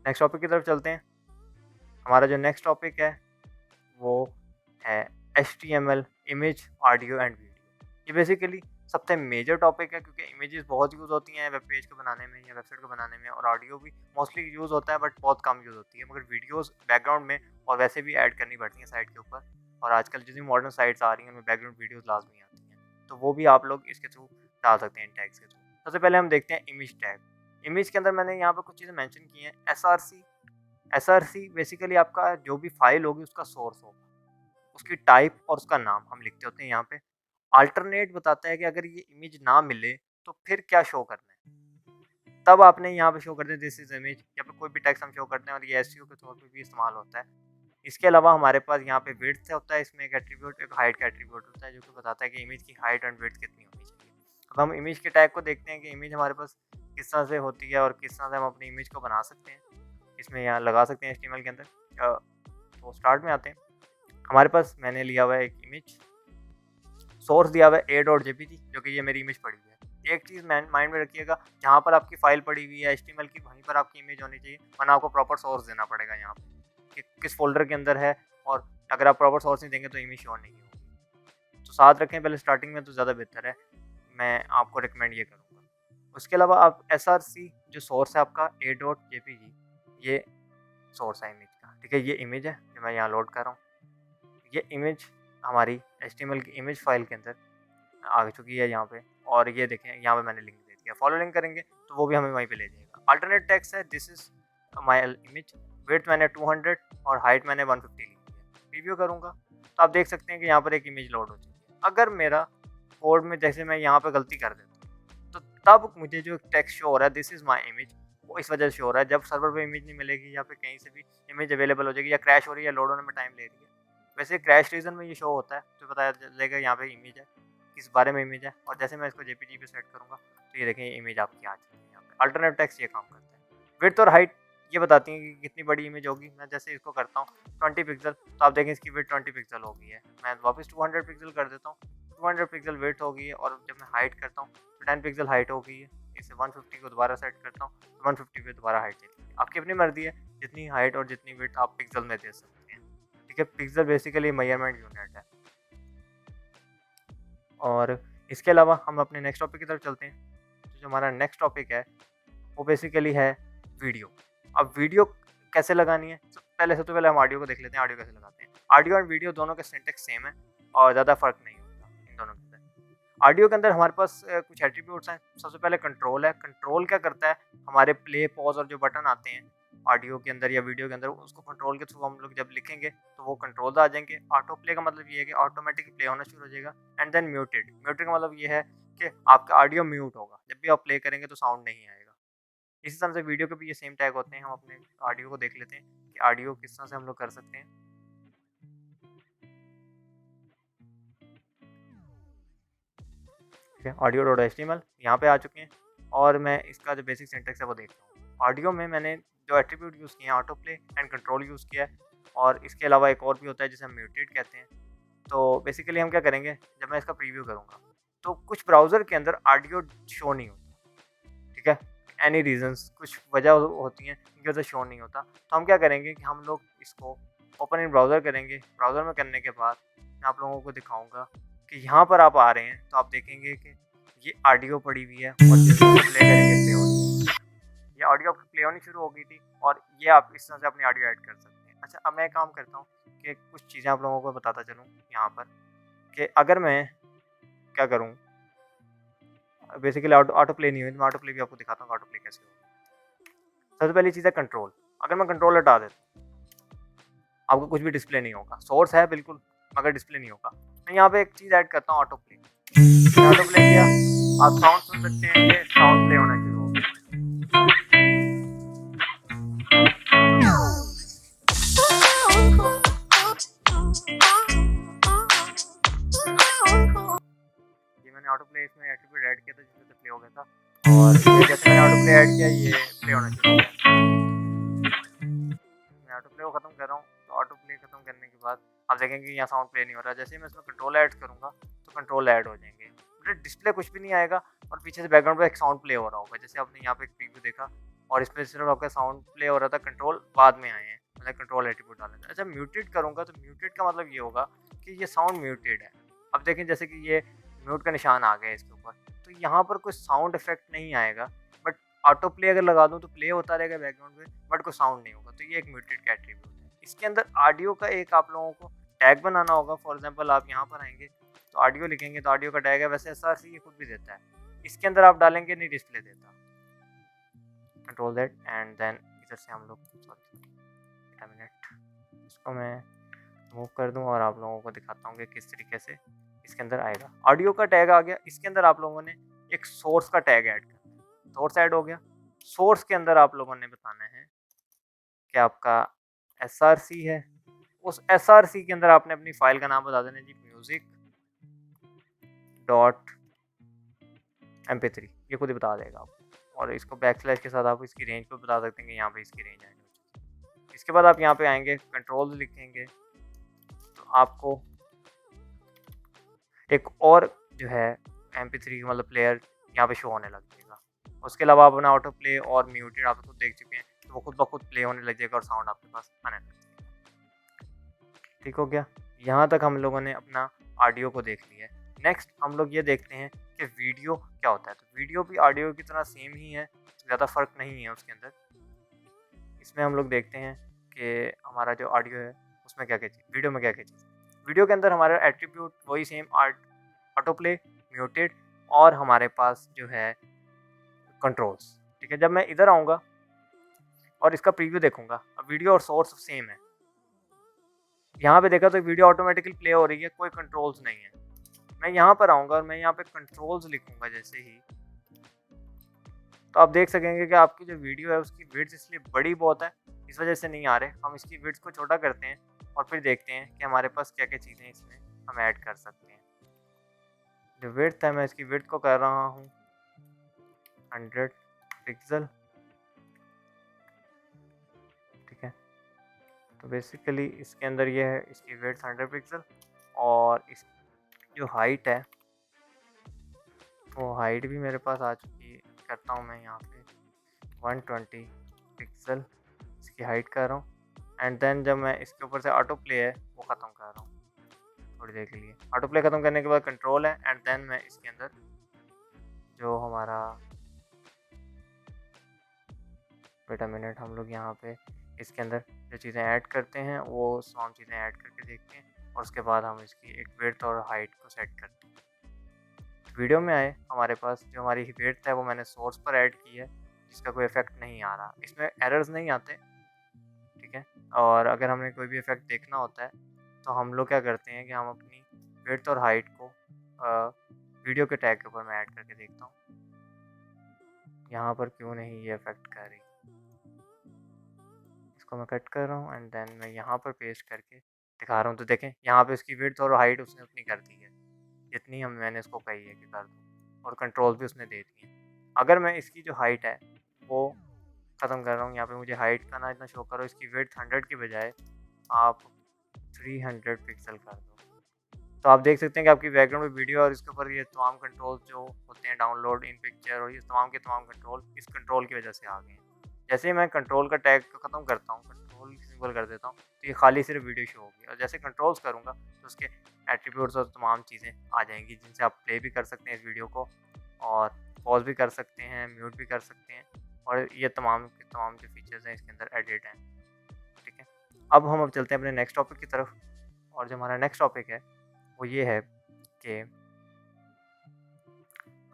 नेक्स्ट टॉपिक की तरफ चलते हैं। हमारा जो नेक्स्ट टॉपिक है वो है HTML image, audio and video. ये बेसिकली सबसे मेजर टॉपिक है, क्योंकि इमेजेस बहुत यूज़ होती हैं वेब पेज को बनाने में या वेबसाइट को बनाने में, और ऑडियो भी मोस्टली यूज़ होता है बट बहुत कम यूज़ होती है। मगर वीडियोस बैकग्राउंड में और वैसे भी ऐड करनी पड़ती हैं साइट के ऊपर, और आजकल जितनी मॉडर्न साइट्स आ रही हैं उनमें बैकग्राउंड वीडियोस लाजमी आती हैं, तो वो भी आप लोग इसके थ्रू डाल सकते हैं टैग्स के थ्रू। सबसे पहले हम देखते हैं इमेज टैग। इमेज के अंदर मैंने यहाँ पर कुछ चीज़ें मेंशन की हैं। एसआरसी बेसिकली आपका जो भी फाइल होगी उसका सोर्स होगा, उसकी टाइप और उसका नाम हम लिखते होते हैं यहाँ पे। अल्टरनेट बताता है कि अगर ये इमेज ना मिले तो फिर क्या शो करना है, तब आपने यहाँ पे शो कर दिया दिस इज इमेज, या फिर कोई भी टेक्स्ट हम शो करते हैं, और ये एसईओ के तौर पे भी इस्तेमाल होता है। इसके अलावा हमारे पास यहाँ पे विड्थ होता है, इसमें एक एट्रीब्यूट, एक हाइट का एट्रीब्यूट होता है जो कि बताता है कि इमेज की हाइट एंड विड्थ कितनी होनी चाहिए। अब हम इमेज के टैग को देखते हैं कि इमेज हमारे पास किस तरह से होती है और किस तरह से हम अपनी इमेज को बना सकते हैं, इसमें यहाँ लगा सकते हैं HTML के अंदर। तो स्टार्ट में आते हैं। हमारे पास मैंने लिया हुआ है एक इमेज, सोर्स दिया हुआ है a.jpg, जो कि ये मेरी इमेज पड़ी हुई है। एक चीज़ माइंड में रखिएगा, जहाँ पर आपकी फाइल पड़ी हुई है HTML की, वहीं पर आपकी इमेज होनी चाहिए, वरना आपको प्रॉपर सोर्स देना पड़ेगा यहाँ पे कि किस फोल्डर के अंदर है, और अगर आप प्रॉपर सोर्स नहीं देंगे तो इमेज शो नहीं होगी। तो साथ रखें पहले स्टार्टिंग में, तो ज़्यादा बेहतर है, मैं आपको रिकमेंड ये करूँगा। उसके अलावा आप SRC जो सोर्स है आपका a.jpg, ये सोर्स है इमेज का, ठीक है। ये इमेज है जो मैं यहाँ लोड कर रहा हूँ। ये इमेज हमारी HTML की इमेज फाइल के अंदर आ चुकी है यहाँ पे, और ये देखें यहाँ पे मैंने लिंक दे दिया। फॉलो लिंक करेंगे तो वो भी हमें वहीं पे ले जाएगा। अल्टरनेट टेक्स्ट है this is my image, width मैंने 200 और हाइट मैंने 150 ली है। रिव्यू करूँगा तो आप देख सकते हैं कि यहाँ पर एक इमेज लोड हो चुकी है। अगर मेरा कोड में जैसे मैं यहाँ पे गलती कर देता हूँ, तो तब मुझे जो टेक्स्ट शो हो रहा है दिस इज माई इमेज, वो इस वजह से शो हो रहा है। जब सर्वर पे इमेज नहीं मिलेगी या फिर कहीं से भी इमेज अवेलेबल हो जाएगी, या क्रैश हो रही है या लोड होने में टाइम ले रही है, वैसे क्रैश रीजन में ये शो होता है, तो पता चलेगा यहाँ पे इमेज है, किस बारे में इमेज है। और जैसे मैं इसको जेपीजी पे सेट करूँगा तो ये देखें ये इमेज आपकी आ चुकी है यहाँ पे। अल्टरनेट टेक्स्ट ये काम करता है। विड्थ और हाइट ये बताती हैं कि कितनी बड़ी इमेज होगी। मैं जैसे इसको करता हूँ 20 पिक्सल, तो आप देखें इसकी विड्थ 20 पिक्सल हो गई है। मैं वापस 200 पिक्सल कर देता हूँ, 200 पिक्सल विड्थ हो गई है, और जब मैं हाइट करता हूँ तो 10 पिक्सल हाइट हो गई है। इसे 150 को दोबारा सेट करता हूँ तो 150 पे दोबारा हाइट चली है। आपकी अपनी मर्जी है, जितनी हाइट और जितनी विड्थ आप पिक्सल में दे सकते हैं, ठीक है। पिक्सल बेसिकली मेजरमेंट यूनिट है। और इसके अलावा हम अपने नेक्स्ट टॉपिक की तरफ चलते हैं। तो जो हमारा नेक्स्ट टॉपिक है वो बेसिकली है वीडियो। अब वीडियो कैसे लगानी है, तो पहले हम ऑडियो को देख लेते हैं, ऑडियो कैसे लगाते हैं। ऑडियो एंड वीडियो दोनों के सिंटेक्स सेम है और ज़्यादा फर्क नहीं होता इन दोनों के अंदर। ऑडियो के अंदर हमारे पास कुछ एट्रीब्यूट्स हैं। सबसे पहले कंट्रोल है। कंट्रोल क्या करता है, हमारे प्ले पॉज और जो बटन आते हैं ऑडियो के अंदर या वीडियो के अंदर, उसको कंट्रोल के थ्रू हम लोग जब लिखेंगे तो वो कंट्रोल आ जाएंगे। ऑटो प्ले का मतलब ये है कि ऑटोमेटिक प्ले होना शुरू हो जाएगा। एंड देन म्यूटेड, म्यूटेड का मतलब ये है कि आपका ऑडियो म्यूट होगा, जब भी आप प्ले करेंगे तो साउंड नहीं आएगा। इसी तरह से वीडियो के भी ये सेम टैग होते हैं। हम अपने ऑडियो को देख लेते हैं कि ऑडियो किस तरह से हम लोग कर सकते हैं। ठीक है, audio.html यहाँ पे आ चुके हैं, और मैं इसका जो बेसिक सिंटेक्स है वो देख रहा हूँ। ऑडियो में मैंने जो एट्रीब्यूट यूज़ किए हैं auto play and control use किया है, और इसके अलावा एक और भी होता है जिसे हम म्यूटेड कहते हैं। तो बेसिकली हम क्या करेंगे, जब मैं इसका प्रीव्यू करूँगा तो कुछ ब्राउज़र के अंदर ऑडियो शो नहीं होता, ठीक है। एनी रीजंस, कुछ वजह होती हैं जिनकी वजह से शो नहीं होता। तो हम क्या करेंगे कि हम लोग इसको ओपन इन ब्राउज़र करेंगे। ब्राउज़र में करने के बाद मैं आप लोगों को दिखाऊंगा कि यहाँ पर आप आ रहे हैं तो आप देखेंगे कि ये ऑडियो पड़ी हुई है, और जैसे प्ले करेंगे प्ले होगी, ये ऑडियो प्ले होनी शुरू हो गई थी, और ये आप इस तरह से अपनी ऑडियो ऐड कर सकते हैं। अच्छा, अब मैं काम करता हूँ कि कुछ चीज़ें आप लोगों को बताता चलूँ यहाँ पर, कि अगर मैं क्या करूँ, बेसिकली ऑटो प्ले नहीं हुई, तो मैं ऑटो प्ले भी आपको दिखाता हूँ ऑटो प्ले कैसे होगा। सबसे पहली चीज़ है कंट्रोल। अगर मैं कंट्रोल हटा देता हूँ आपको कुछ भी डिस्प्ले नहीं होगा। सोर्स है बिल्कुल, मगर डिस्प्ले नहीं होगा। मैं यहाँ पे एक चीज़ ऐड करता हूँ ऑटो प्ले। ऑटो प्ले किया, आप साउंड सुन सकते हैं कि साउंड प्ले होना शुरू हो गया। ये मैंने ऑटो प्ले इसमें एट्रीब्यूट ऐड किया था जिससे से प्ले हो गया था, और ये जैसे मैंने ऑटो प्ले ऐड किया ये प्ले होना शुरू हो गया। मैं ऑटो प्ले को खत्म कर रहा हूँ, तो ऑटो प्ले खत्म करने के बाद आप देखेंगे कि यहाँ साउंड प्ले नहीं हो रहा। जैसे ही मैं इसमें कंट्रोल ऐड करूँगा तो कंट्रोल ऐड हो जाएंगे, मतलब डिस्प्ले कुछ भी नहीं आएगा, और पीछे से बैकग्राउंड पे एक साउंड प्ले हो रहा होगा। जैसे आपने यहाँ पे एक प्रीव्यू देखा और इसमें सिर्फ आपका साउंड प्ले हो रहा था, कंट्रोल बाद में आए हैं, मतलब कंट्रोल एट्रीब्यूट डाले थे। अच्छा, म्यूटेड करूँगा तो म्यूटेड का मतलब ये होगा कि ये साउंड म्यूटेड है। अब देखें जैसे कि ये म्यूट का निशान आ गया इसके ऊपर। तो यहाँ पर कोई साउंड इफेक्ट नहीं आएगा, बट ऑटो प्ले अगर लगा दूँ तो प्ले होता रहेगा बैकग्राउंड में, बट कोई साउंड नहीं होगा। तो ये एक म्यूटेड का एट्रीब्यूट है। इसके अंदर ऑडियो का एक आप लोगों को टैग बनाना होगा। फॉर एग्जांपल आप यहाँ पर आएँगे तो ऑडियो लिखेंगे तो ऑडियो का टैग है, वैसे एसआरसी ये खुद भी देता है। इसके अंदर आप डालेंगे नहीं डिस्प्ले देता। कंट्रोल दैट एंड देन इधर से हम लोग मिनट इसको मैं मूव कर दूं और आप लोगों को दिखाता हूँ कि किस तरीके से इसके अंदर आएगा। ऑडियो का टैग आ गया। इसके अंदर आप लोगों ने एक सोर्स का टैग ऐड करना है। सोर्स ऐड हो गया। सोर्स के अंदर आप लोगों ने बताना है कि आपका एसआरसी है। उस एसआरसी के अंदर आपने अपनी फाइल का नाम बता देना जी, म्यूजिक डॉट mp3। ये खुद ही बता देगा आपको। और इसको बैकस्लैश के साथ आप इसकी रेंज को बता सकते हैं कि यहाँ पे इसकी रेंज आएगी। इसके बाद आप यहाँ पे आएंगे, कंट्रोल्स लिखेंगे तो आपको एक और जो है mp3 मतलब प्लेयर यहाँ पे शो होने लग जाएगा। उसके अलावा आप अपना ऑटो प्ले और म्यूटेड आप खुद देख चुके हैं, तो वो खुद ब खुद प्ले होने लग जाएगा और साउंड आपके पास आने लग जाएगा। ठीक हो गया। यहाँ तक हम लोगों ने अपना ऑडियो को देख लिया है। नेक्स्ट हम लोग ये देखते हैं कि वीडियो क्या होता है। तो वीडियो भी ऑडियो की तरह सेम ही है, ज़्यादा फ़र्क नहीं है उसके अंदर। इसमें हम लोग देखते हैं कि हमारा जो ऑडियो है उसमें क्या क्या चीज़, वीडियो में क्या क्या चीज़। वीडियो के अंदर हमारा एट्रीब्यूट वही सेम ऑटो प्ले, म्यूटेड और हमारे पास जो है कंट्रोल्स। ठीक है, जब मैं इधर आऊँगा और इसका प्रीव्यू देखूंगा, अब वीडियो और सोर्स सेम है। यहाँ पे देखा तो वीडियो ऑटोमेटिकली प्ले हो रही है, कोई कंट्रोल्स नहीं है। मैं यहाँ पर आऊँगा और मैं यहाँ पे कंट्रोल्स लिखूंगा जैसे ही, तो आप देख सकेंगे कि आपकी जो वीडियो है उसकी विड्थ इसलिए बड़ी बहुत है, इस वजह से नहीं आ रहे। हम इसकी विड्थ को छोटा करते हैं और फिर देखते हैं कि हमारे पास क्या क्या चीज़ें इसमें हम ऐड कर सकते हैं। जो विड्थ है मैं इसकी विड्थ को कर रहा हूँ 100 पिक्सल। ठीक है, तो बेसिकली इसके अंदर ये है, इसकी विड्थ 100 पिक्सल और इस जो हाइट है वो हाइट भी मेरे पास आ चुकी है। करता हूँ मैं यहाँ पे 120 पिक्सल इसकी हाइट कर रहा हूँ। एंड देन जब मैं इसके ऊपर से ऑटो प्ले है वो ख़त्म कर रहा हूँ थोड़ी देर के लिए। ऑटो प्ले ख़त्म करने के बाद कंट्रोल है एंड देन मैं इसके अंदर जो हमारा वेट अ मिनट, हम लोग यहाँ पे इसके अंदर जो चीज़ें ऐड करते हैं वो तमाम चीज़ें ऐड करके देखते हैं और उसके बाद हम इसकी एक विड्थ और हाइट को सेट करते हैं। वीडियो में आए, हमारे पास जो हमारी विड्थ है वो मैंने सोर्स पर ऐड की है, जिसका कोई इफेक्ट नहीं आ रहा, इसमें एरर्स नहीं आते। ठीक है, और अगर हमें कोई भी इफेक्ट देखना होता है तो हम लोग क्या करते हैं कि हम अपनी विड्थ और हाइट को वीडियो के टैग के ऊपर मैं ऐड करके देखता हूँ यहाँ पर क्यों नहीं ये इफेक्ट कर रही। इसको मैं कट कर रहा हूँ एंड देन मैं यहाँ पर पेस्ट करके दिखा रहा हूँ। तो देखें यहाँ पे उसकी विड्थ और हाइट उसने उतनी कर दी है जितनी मैंने इसको कही है कि कर दूँ, और कंट्रोल भी उसने दे दिए। अगर मैं इसकी जो हाइट है वो ख़त्म कर रहा हूँ, यहाँ पे मुझे हाइट का ना इतना शो करो, इसकी विड्थ 100 की बजाय आप 300 पिक्सल कर दो। तो आप देख सकते हैं कि आपकी बैकग्राउंड में वीडियो और इसके ऊपर ये तमाम कंट्रोल जो होते हैं, डाउनलोड इन पिक्चर और ये तमाम के तमाम कंट्रोल इस कंट्रोल की वजह से आ गए हैं। जैसे ही मैं कंट्रोल का टैग को ख़त्म करता हूँ, कंट्रोल सिंबल कर देता हूँ, तो ये खाली सिर्फ वीडियो शो होगी। और जैसे कंट्रोल्स करूँगा तो उसके एट्रीब्यूट्स और तमाम चीज़ें आ जाएंगी जिनसे आप प्ले भी कर सकते हैं इस वीडियो को और पॉज भी कर सकते हैं, म्यूट भी कर सकते हैं, और ये तमाम के तमाम जो फीचर्स हैं इसके अंदर एडिट हैं। ठीक है, अब चलते हैं अपने नेक्स्ट टॉपिक की तरफ। और जो हमारा नेक्स्ट टॉपिक है वो ये है कि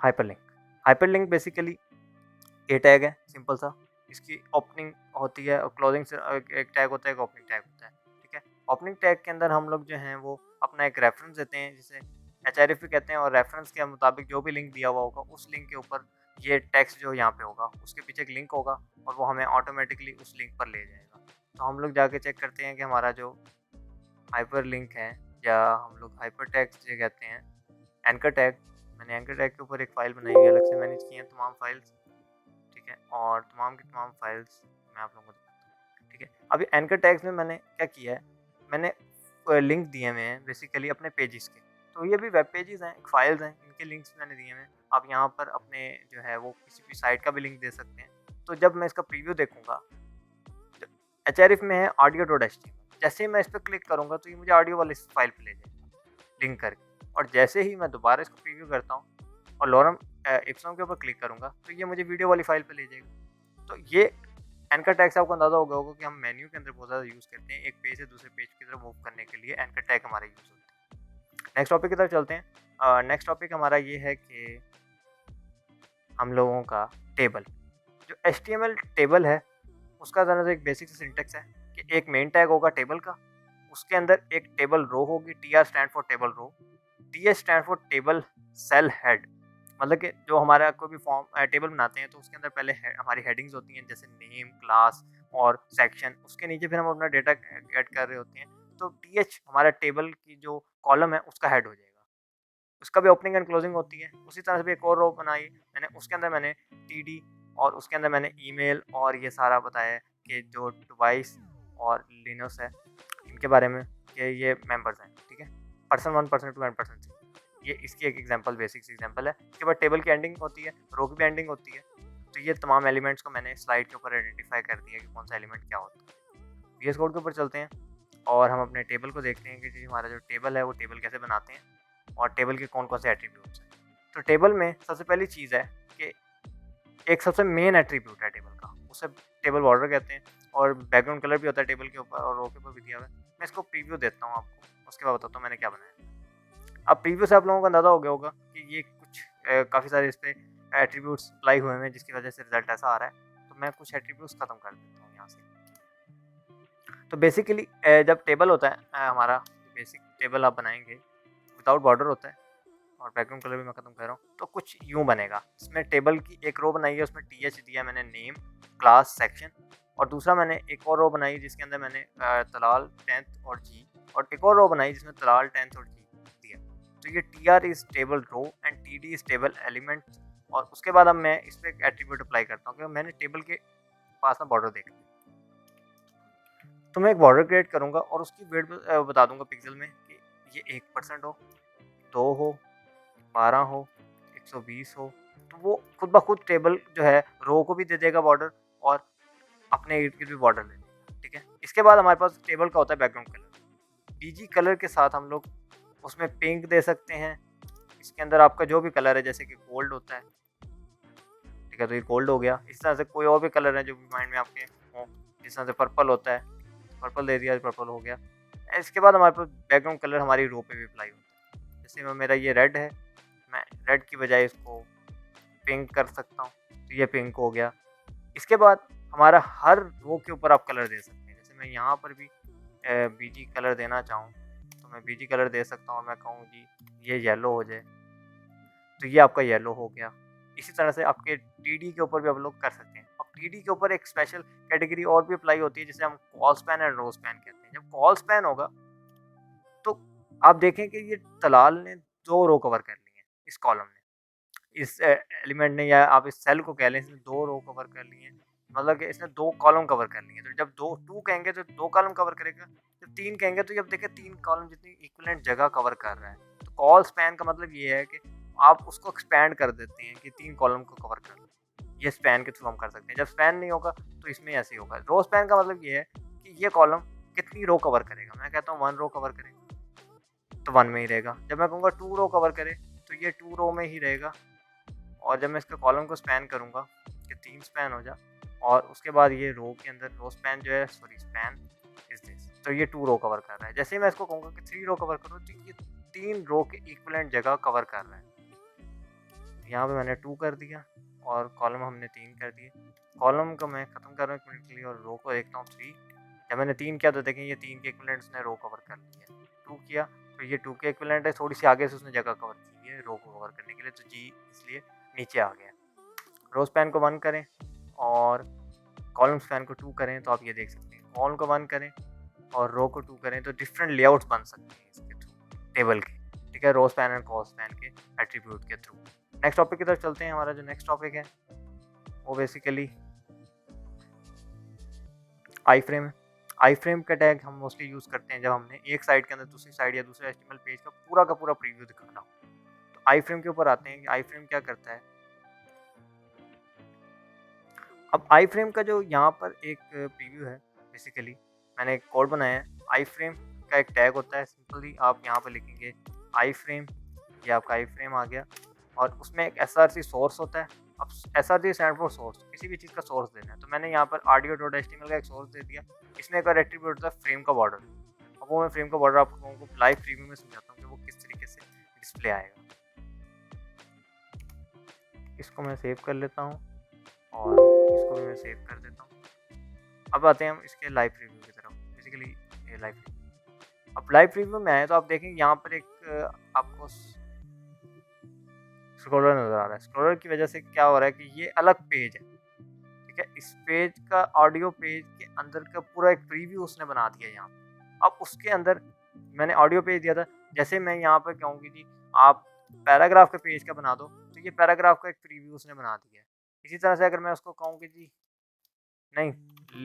हाइपरलिंक। हाइपरलिंक बेसिकली ए टैग है सिंपल सा, इसकी ओपनिंग होती है और क्लोजिंग से एक टैग होता है, एक ओपनिंग टैग होता है। ठीक है, ओपनिंग टैग के अंदर हम लोग जो हैं वो अपना एक रेफरेंस देते हैं जिसे एचआरएफ भी कहते हैं, और रेफरेंस के मुताबिक जो भी लिंक दिया हुआ होगा उस लिंक के ऊपर ये टेक्स्ट जो यहाँ पे होगा उसके पीछे एक लिंक होगा और वो हमें ऑटोमेटिकली उस लिंक पर ले जाएगा। तो हम लोग जाके चेक करते हैं कि हमारा जो हाइपर लिंक है या हम लोग हाइपर टैग्स जो कहते हैं, एंकर टैग, मैंने एंकर टैग के ऊपर एक फ़ाइल बनाई हुई है, अलग से मैनेज की हैं तमाम फाइल्स। ठीक है, और तमाम की तमाम फाइल्स मैं आप लोगों को दिखाता हूँ। ठीक है, अभी एंकर टैग्स में मैंने क्या किया है, मैंने लिंक दिए हुए हैं बेसिकली अपने पेजेस के। तो ये भी वेब पेजेस हैं, एक फाइल्स हैं, इनके लिंक्स मैंने दिए हुए हैं। आप यहाँ पर अपने जो है वो किसी भी साइट का भी लिंक दे सकते हैं। तो जब मैं इसका प्रीव्यू देखूंगा, एचआरएफ में है audio.html, जैसे ही मैं इस पर क्लिक करूंगा तो ये मुझे ऑडियो वाली फाइल पे ले जाएगा लिंक करके, और जैसे ही मैं दोबारा इसको प्रीव्यू करता हूँ और लॉरम इप्सम के ऊपर क्लिक करूँगा तो ये मुझे वीडियो वाली फाइल पे ले जाएगा। तो ये एंकर टैग से आपको अंदाज़ा हो गया होगा कि हम मेन्यू के अंदर बहुत ज़्यादा यूज़ करते हैं, एक पेज से दूसरे पेज की तरफ मूव करने के लिए एंकर टैग हमारा यूज़ होता है। नेक्स्ट टॉपिक की तरफ चलते हैं। नेक्स्ट टॉपिक हमारा ये है कि हम लोगों का टेबल, जो HTML टेबल है उसका ज़रा सा एक बेसिक सा सिंटेक्स है कि एक मेन टैग होगा टेबल का, उसके अंदर एक टेबल रो होगी, TR stand for table row, TH stand for table cell head. मतलब कि जो हमारा कोई भी फॉर्म टेबल बनाते हैं तो उसके अंदर पहले हमारी हेडिंग्स होती हैं जैसे नेम, क्लास और सेक्शन, उसके नीचे फिर हम अपना डेटा ऐड कर रहे होते हैं। तो TH हमारा टेबल की जो कॉलम है उसका हेड हो जाएगा, उसका भी ओपनिंग एंड क्लोजिंग होती है। उसी तरह से भी एक और रो बनाई मैंने, उसके अंदर मैंने TD और उसके अंदर मैंने ईमेल और ये सारा बताया कि जो डिवाइस और लिनक्स है इनके बारे में कि ये मेंबर्स हैं, ठीक है, पर्सन 1 पर्सन 2 एंड पर्सन 3। ये इसकी एक एग्जांपल, बेसिक एग्जांपल है। इसके बाद टेबल की एंडिंग होती है, रो की भी एंडिंग होती है। तो ये तमाम एलिमेंट्स को मैंने स्लाइड के ऊपर आइडेंटिफाई कर दिया कि कौन सा एलिमेंट क्या होता है। VS कोड के ऊपर चलते हैं और हम अपने टेबल को देखते हैं कि जी हमारा जो टेबल है वो टेबल कैसे बनाते हैं और टेबल के कौन कौन से एट्रीब्यूट्स हैं। तो टेबल में सबसे पहली चीज़ है कि एक सबसे मेन एट्रीब्यूट है टेबल का, उसे टेबल बॉर्डर कहते हैं और बैकग्राउंड कलर भी होता है टेबल के ऊपर और रो के ऊपर भी दिया हुआ है। मैं इसको प्रीव्यू देता हूँ आपको, उसके बाद बताता हूँ मैंने क्या बनाया। अब प्रीव्यू से आप लोगों को अंदाज़ा हो गया होगा कि ये कुछ काफ़ी सारे इस पर एट्रीब्यूट्स अप्लाई हुए हैं जिसकी वजह से रिजल्ट ऐसा आ रहा है। तो मैं कुछ एट्रीब्यूट्स ख़त्म कर देता हूँ यहाँ से। तो बेसिकली जब टेबल होता है हमारा, बेसिक टेबल आप बनाएंगे विदाउट बॉर्डर होता है और बैकग्राउंड कलर भी मैं ख़त्म कर रहा हूँ, तो कुछ यूँ बनेगा। इसमें टेबल की एक रो बनाई है, उसमें TH दिया मैंने, नेम, क्लास, सेक्शन, और दूसरा मैंने एक और रो बनाई जिसके अंदर मैंने तलाल, 10th और G, और एक और रो बनाई जिसमें तलाल, 10th और G दिया। तो ये TR is table row and TD is table element. और उसके बाद अब मैं इस पर एक एट्रीब्यूट अप्लाई करता हूँ कि मैंने टेबल के पास ना बॉर्डर देख लिया, तो मैं एक बॉर्डर क्रिएट करूँगा और उसकी वेट बता दूंगा पिक्सल में कि ये 1% हो, 2 हो, 12 हो, 120 हो। तो वो खुद ब खुद टेबल जो है रो को भी दे देगा बॉर्डर और अपने इर्द गिर्द भी बॉर्डर ले लेगा, ठीक है। इसके बाद हमारे पास टेबल का होता है बैकग्राउंड कलर। BG कलर के साथ हम लोग उसमें पिंक दे सकते हैं। इसके अंदर आपका जो भी कलर है, जैसे कि गोल्ड होता है, ठीक है, तो ये गोल्ड हो गया। इस तरह से कोई और भी कलर है जो भी माइंड में आपके हो, जिस तरह से पर्पल होता है, पर्पल दे दिया, पर्पल हो गया। इसके बाद हमारे पास बैकग्राउंड कलर हमारी रो पे भी अप्लाई होता है। जैसे मेरा ये रेड है, मैं रेड की बजाय इसको पिंक कर सकता हूँ, तो ये पिंक हो गया। इसके बाद हमारा हर रो के ऊपर आप कलर दे सकते हैं। जैसे मैं यहाँ पर भी BG कलर देना चाहूँ तो मैं BG कलर दे सकता हूँ और मैं कहूँ जी ये येलो हो जाए, तो ये आपका येलो हो गया। इसी तरह से आपके TD के ऊपर भी आप लोग कर सकते हैं। अब TD के ऊपर एक स्पेशल कैटेगरी और भी अप्लाई होती है जिसे हम col span and row span कहते हैं। जब कॉल स्पैन होगा तो आप देखें कि ये तलाल ने 2 रो कवर कर ली हैं, इस कॉलम ने, इस एलिमेंट ने, या आप इस सेल को कह लें, इसने 2 रो कवर कर लिए हैं। मतलब कि इसने 2 कॉलम कवर कर लिए हैं। तो जब 2 कहेंगे तो 2 कॉलम कवर करेगा, जब 3 कहेंगे तो जब देखें 3 कॉलम जितनी इक्विवेलेंट जगह कवर कर रहा है। तो कॉल स्पैन का मतलब ये है कि आप उसको एक्सपैंड कर देते हैं कि 3 कॉलम को कवर कर लो। ये स्पैन के थ्रू हम कर सकते हैं। जब स्पैन नहीं होगा तो इसमें ऐसे ही होगा। रो स्पैन का मतलब ये है कि ये कॉलम कितनी रो कवर करेगा। मैं कहता हूँ 1 रो कवर करेगा तो 1 में ही रहेगा। जब मैं कहूँगा 2 रो कवर करे तो ये 2 रो में ही रहेगा। और जब मैं इसके कॉलम को स्पैन करूँगा कि 3 स्पैन हो जा, और उसके बाद ये रो के अंदर रो स्पैन जो है, सॉरी स्पैन इज दिस, तो ये 2 रो कवर कर रहा है। जैसे ही मैं इसको कहूँगा कि 3 रो कवर करो तो ये 3 रो के इक्विवेलेंट जगह कवर कर रहा है। यहाँ पे मैंने 2 कर दिया और कॉलम हमने 3 कर दिए। कॉलम को मैं ख़त्म कर रहा हूँ 1 मिनट के लिए और रो को देखता हूँ 3। जब मैंने 3 किया तो देखें ये 3 के इक्विवेलेंट उसने रो कवर कर ली है। 2 किया तो ये 2 के इक्विवेलेंट है, थोड़ी सी आगे से उसने जगह कवर की है रो को कवर करने के लिए, तो G इसलिए नीचे आ गया। रो स्पैन को 1 करें और कॉलम स्पैन को 2 करें तो आप ये देख सकते हैं। कॉलम को 1 करें और रो को 2 करें तो डिफरेंट लेआउट्स बन सकते हैं इसके थ्रू टेबल के, ठीक है, row span and col span के एट्रीब्यूट के थ्रू। नेक्स्ट टॉपिक की तरफ चलते हैं। हमारा जो नेक्स्ट टॉपिक है वो बेसिकली आई फ्रेम है। आई फ्रेम का टैग हम मोस्टली यूज़ करते हैं जब हमने एक साइड के अंदर दूसरी साइड या दूसरे HTML पेज का पूरा प्रीव्यू दिखाना हो। तो आई फ्रेम के ऊपर आते हैं कि आई फ्रेम क्या करता है। अब आई फ्रेम का जो यहाँ पर एक प्रीव्यू है, बेसिकली मैंने एक कोड बनाया है। आई फ्रेम का एक टैग होता है, सिंपली आप यहाँ पर लिखेंगे आई फ्रेम ये आपका आई फ्रेम आ गया और उसमें एक src सोर्स होता है। अब src स्टैंड फॉर सोर्स, किसी भी चीज़ का सोर्स देना है, तो मैंने यहाँ पर audio.html का एक सोर्स दे दिया। इसमें एक और एट्रीब्यूट होता है फ्रेम का बॉर्डर। अब वो मैं फ्रेम का बॉर्डर आप लोगों को लाइव प्रीव्यू में समझाता हूँ कि वो किस तरीके से डिस्प्ले आएगा। इसको मैं सेव कर लेता हूँ और इसको भी मैं सेव कर देता हूँ। अब आते हैं हम इसके लाइव प्रीव्यू की तरफ। बेसिकली ये लाइव प्रीव्यू, अब लाइव प्रीव्यू में आए तो आप देखेंगे यहाँ पर एक आपको स्क्रॉलर नज़र आ रहा है। स्क्रॉलर की वजह से क्या हो रहा है कि ये अलग पेज है, ठीक है। इस पेज का ऑडियो पेज के अंदर का पूरा एक प्रीव्यू उसने बना दिया यहाँ पे। अब उसके अंदर मैंने ऑडियो पेज दिया था, जैसे मैं यहाँ पर कहूँगी जी आप पैराग्राफ के पेज का बना दो, तो ये पैराग्राफ का एक प्रीव्यू उसने बना दिया है। इसी तरह से अगर मैं उसको कहूँ कि जी नहीं,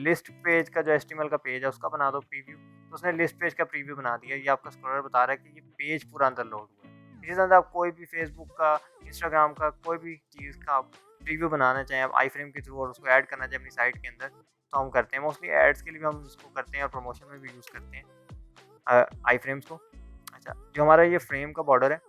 लिस्ट पेज का जो एचटीएमएल का पेज है उसका बना दो प्रीव्यू, तो उसने लिस्ट पेज का प्रीव्यू बना दिया। ये आपका स्क्रॉलर बता रहा है कि ये पेज पूरा अंदर लोड हुआ है। इसी तरह से आप कोई भी फेसबुक का, इंस्टाग्राम का, कोई भी चीज़ का आप प्रीव्यू बनाना चाहें आप आई फ्रेम के थ्रू और उसको ऐड करना चाहें अपनी साइट के अंदर, तो हम करते हैं। मोस्टली एड्स के लिए भी हम इसको करते हैं और प्रमोशन में भी यूज़ करते हैं आई फ्रेम्स को। अच्छा, जो हमारा ये फ्रेम का बॉर्डर है,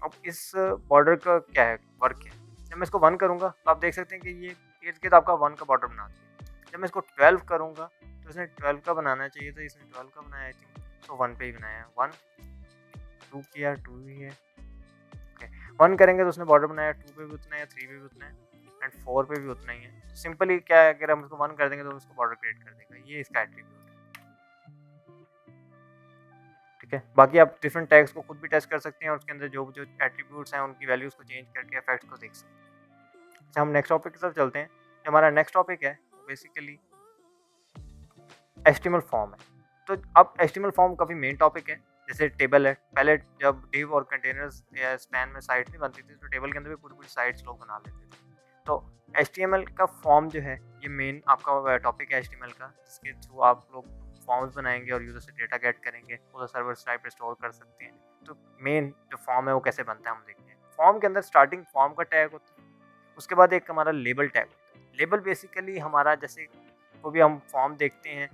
अब इस बॉर्डर का क्या है वर्क है। जब मैं इसको 1 करूँगा तो आप देख सकते हैं कि ये इर्द-गिर्द आपका 1 का बॉर्डर बना दिया। जब मैं इसको 12 करूँगा तो इसने 12 का बनाना चाहिए था, इसने 12 का बनाया आई थिंक, तो 1 पे ही बनाया है। 1 2 किया, 2 ही है, ओके। 1 करेंगे तो उसने बॉर्डर बनाया, 2 पे भी उतना है, 3 पे भी उतना है एंड 4 पे भी उतना ही है। सिंपली क्या है, अगर हम इसको 1 कर देंगे तो उसको बॉर्डर क्रिएट कर देगा। ये इसका एट्रीब्यूट है, ठीक है। बाकी आप डिफरेंट टैग्स को खुद भी टेस्ट कर सकते हैं और उसके अंदर जो जो एट्रीब्यूट्स हैं उनकी वैल्यूज़ को चेंज करके इफेक्ट्स को देख सकते हैं। अच्छा, हम नेक्स्ट टॉपिक की तरफ चलते हैं। हमारा नेक्स्ट टॉपिक है वो बेसिकली एचटीएमएल फॉर्म है। तो अब एचटीएमएल फॉर्म काफ़ी मेन टॉपिक है। जैसे टेबल है, पहले जब डिव और कंटेनर्स या स्पैन में साइट नहीं बनती थी तो टेबल के अंदर भी पूरी-पूरी साइट्स लोग बना लेते थे। तो एचटीएमएल का फॉर्म जो है ये मेन आपका टॉपिक है एचटीएमएल का, जिसके थ्रू आप लोग फॉर्म्स बनाएंगे और यूज़र से डेटा गेट करेंगे, उसे सर्वर साइड पे स्टोर कर सकते हैं। तो मेन जो फॉर्म है वो कैसे बनता है हम देखते हैं। फॉर्म के अंदर स्टार्टिंग फॉर्म का टैग होता है, उसके बाद एक हमारा लेबल टैग होता है। लेबल बेसिकली हमारा, जैसे कोई भी हम फॉर्म देखते हैं,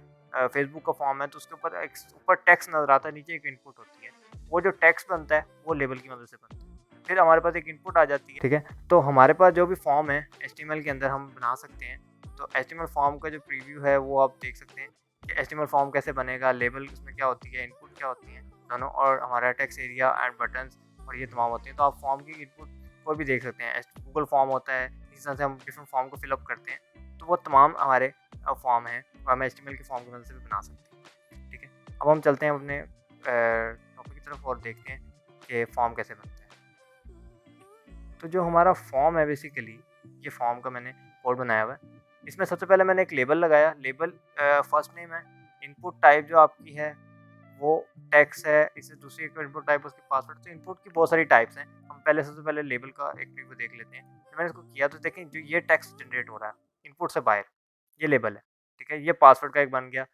फेसबुक का फॉर्म है तो उसके ऊपर एक ऊपर टेक्स्ट नज़र आता है, नीचे एक इनपुट होती है। वो जो टेक्स्ट बनता है वो लेबल की मदद से बनता है। फिर हमारे पास एक इनपुट आ जाती है, ठीक है। तो हमारे पास जो भी फॉर्म है एचटीएमएल के अंदर हम बना सकते हैं। तो एचटीएमएल फॉर्म का जो प्रीव्यू है वो आप देख सकते हैं कि एचटीएमएल फॉर्म कैसे बनेगा, लेबल उसमें क्या होती है, इनपुट क्या होती है दोनों, और हमारा टेक्स्ट एरिया एंड बटन्स और ये तमाम होती हैं। तो आप फॉर्म की इनपुट कोई भी देख सकते हैं। गूगल फॉर्म होता है, इस तरह से हम डिफरेंट फॉर्म को फिलअप करते हैं। तो वो तमाम हमारे फॉर्म हैं वो हम एचटीएमएल के फॉर्म की मदद से भी बना सकते हैं, ठीक है। अब हम चलते हैं अपने टॉपिक की तरफ और देखते हैं कि फॉर्म कैसे बनता है। तो जो हमारा फॉर्म है बेसिकली, ये फॉर्म का मैंने कोड बनाया हुआ है। इसमें सबसे पहले मैंने एक लेबल लगाया। लेबल फर्स्ट नेम है, इनपुट टाइप जो आपकी है वो टेक्स्ट है, इससे दूसरी एक इनपुट टाइप उसकी पासवर्ड। तो इनपुट की बहुत सारी टाइप्स हैं। हम पहले सबसे पहले लेबल का एक प्रीव्यू देख लेते हैं। जब मैंने इसको किया तो देखें जो ये टेक्स्ट जनरेट हो रहा है इनपुट से बाहर, ये लेबल है, ठीक है। ये पासवर्ड का एक बन गया,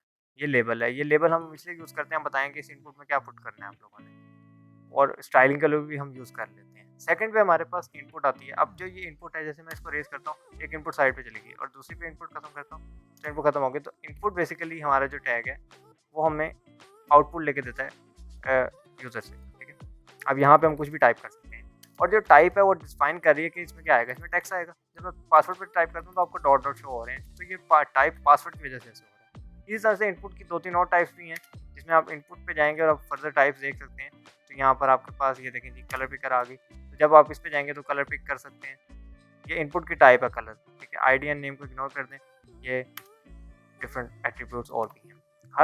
ये लेबल है। ये लेबल हम इसलिए यूज़ करते हैं, हम बताएंगे इस इनपुट में क्या पुट करना है आप लोगों ने, और स्टाइलिंग के लिए भी हम यूज़ कर लेते हैं। सेकंड पे हमारे पास इनपुट आती है। अब जो ये इनपुट है, जैसे मैं इसको रेज़ करता हूँ, एक इनपुट साइड पे चली गई और दूसरी पे इनपुट खत्म करता हूँ, तो इनपुट खत्म हो गई। तो इनपुट बेसिकली हमारा जो टैग है वो हमें आउटपुट लेके देता है यूज़र से, ठीक है। अब यहाँ पे हम कुछ भी टाइप कर सकते हैं और जो टाइप है वो डिफाइन कर रही है कि इसमें क्या आएगा, इसमें टेक्स्ट आएगा। जब मैं पासवर्ड पे टाइप करता हूँ तो आपको डॉट डॉट शो हो रहे हैं, तो ये टाइप पासवर्ड की वजह से ऐसे हो रहा है। इस तरह से इनपुट की 2-3 और टाइप्स भी हैं, जिसमें आप इनपुट पे जाएंगे और आप फर्दर टाइप्स देख सकते हैं। तो यहाँ पर आपके पास ये देखें जी, कलर पिकर आ गई। तो जब आप इस पे जाएंगे तो कलर पिक कर सकते हैं। ये इनपुट की टाइप है कलर, ठीक है। आईडी एंड नेम को इग्नोर कर दें। ये डिफरेंट एट्रीब्यूट्स और भी हैं।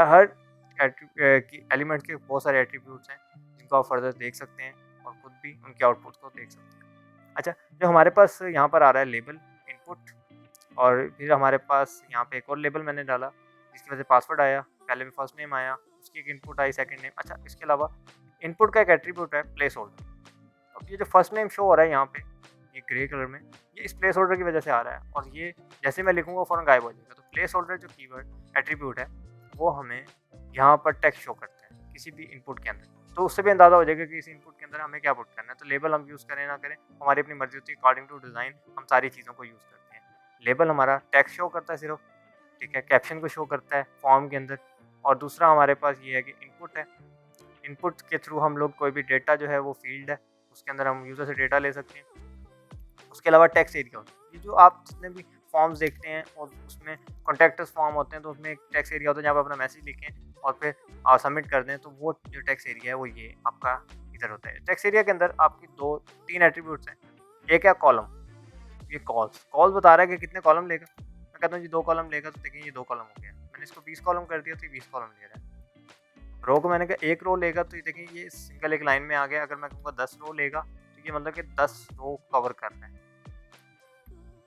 हर एलिमेंट के बहुत सारे एट्रीब्यूट्स हैं जिनको आप फर्दर देख सकते हैं और खुद भी उनके आउटपुट को देख सकते हैं। अच्छा, जो हमारे पास यहाँ पर आ रहा है लेबल, इनपुट, और फिर हमारे पास यहाँ पे एक और लेबल मैंने डाला जिसकी वजह से पासवर्ड आया। पहले में फर्स्ट नेम आया, उसकी एक इनपुट आई, सेकंड नेम। अच्छा, इसके अलावा इनपुट का एक एट्रीब्यूट है प्लेस होल्डर। अब ये जो फर्स्ट नेम शो हो रहा है यहाँ पे, ये ग्रे कलर में, ये इस प्लेस होल्डर की वजह से आ रहा है और ये जैसे मैं लिखूँगा फ़ौरन गायब हो जाएगा। तो प्लेस होल्डर जो कीवर्ड एट्रीब्यूट है वो हमें यहाँ पर टेक्स्ट शो करता है किसी भी इनपुट के अंदर। तो उससे भी अंदाज़ा हो जाएगा कि इस इनपुट के अंदर हमें क्या पुट करना है। तो लेबल हम यूज़ करें ना करें, हमारी अपनी मर्ज़ी होती है। अकॉर्डिंग टू डिज़ाइन हम सारी चीज़ों को यूज़ करते हैं। लेबल हमारा टेक्स्ट शो करता है सिर्फ, ठीक है, कैप्शन को शो करता है फॉर्म के अंदर। और दूसरा हमारे पास ये है कि इनपुट है। इनपुट के थ्रू हम लोग कोई भी डेटा जो है वो फील्ड है उसके अंदर हम यूज़र से डेटा ले सकते हैं। उसके अलावा टेक्स्ट एरिया होता है। ये जो आप जितने भी फॉर्म्स देखते हैं और उसमें कॉन्टैक्टस फॉर्म होते हैं, तो उसमें एक टेक्स्ट एरिया होता है जहाँ पे अपना मैसेज लिखें और फिर सबमिट कर दें, तो वो जो टेक्स्ट एरिया है वो ये आपका इधर होता है। टेक्स्ट एरिया के अंदर आपकी 2-3 एट्रीब्यूट्स हैं। एक है कॉलम, ये कॉल्स बता रहा है कि कितने कॉलम लेगा। मैं कहता हूँ जी 2 कॉलम लेगा, तो देखिए ये 2 कॉलम हो गया। मैंने इसको 20 कॉलम कर दिया, तो ये 20 कॉलम ले रहा है। रो को मैंने कहा 1 रो लेगा, तो ये देखिए ये सिंगल एक लाइन में आ गया। अगर मैं कहूँगा 10 रो लेगा, तो ये मतलब कि 10 रो कवर कर रहा है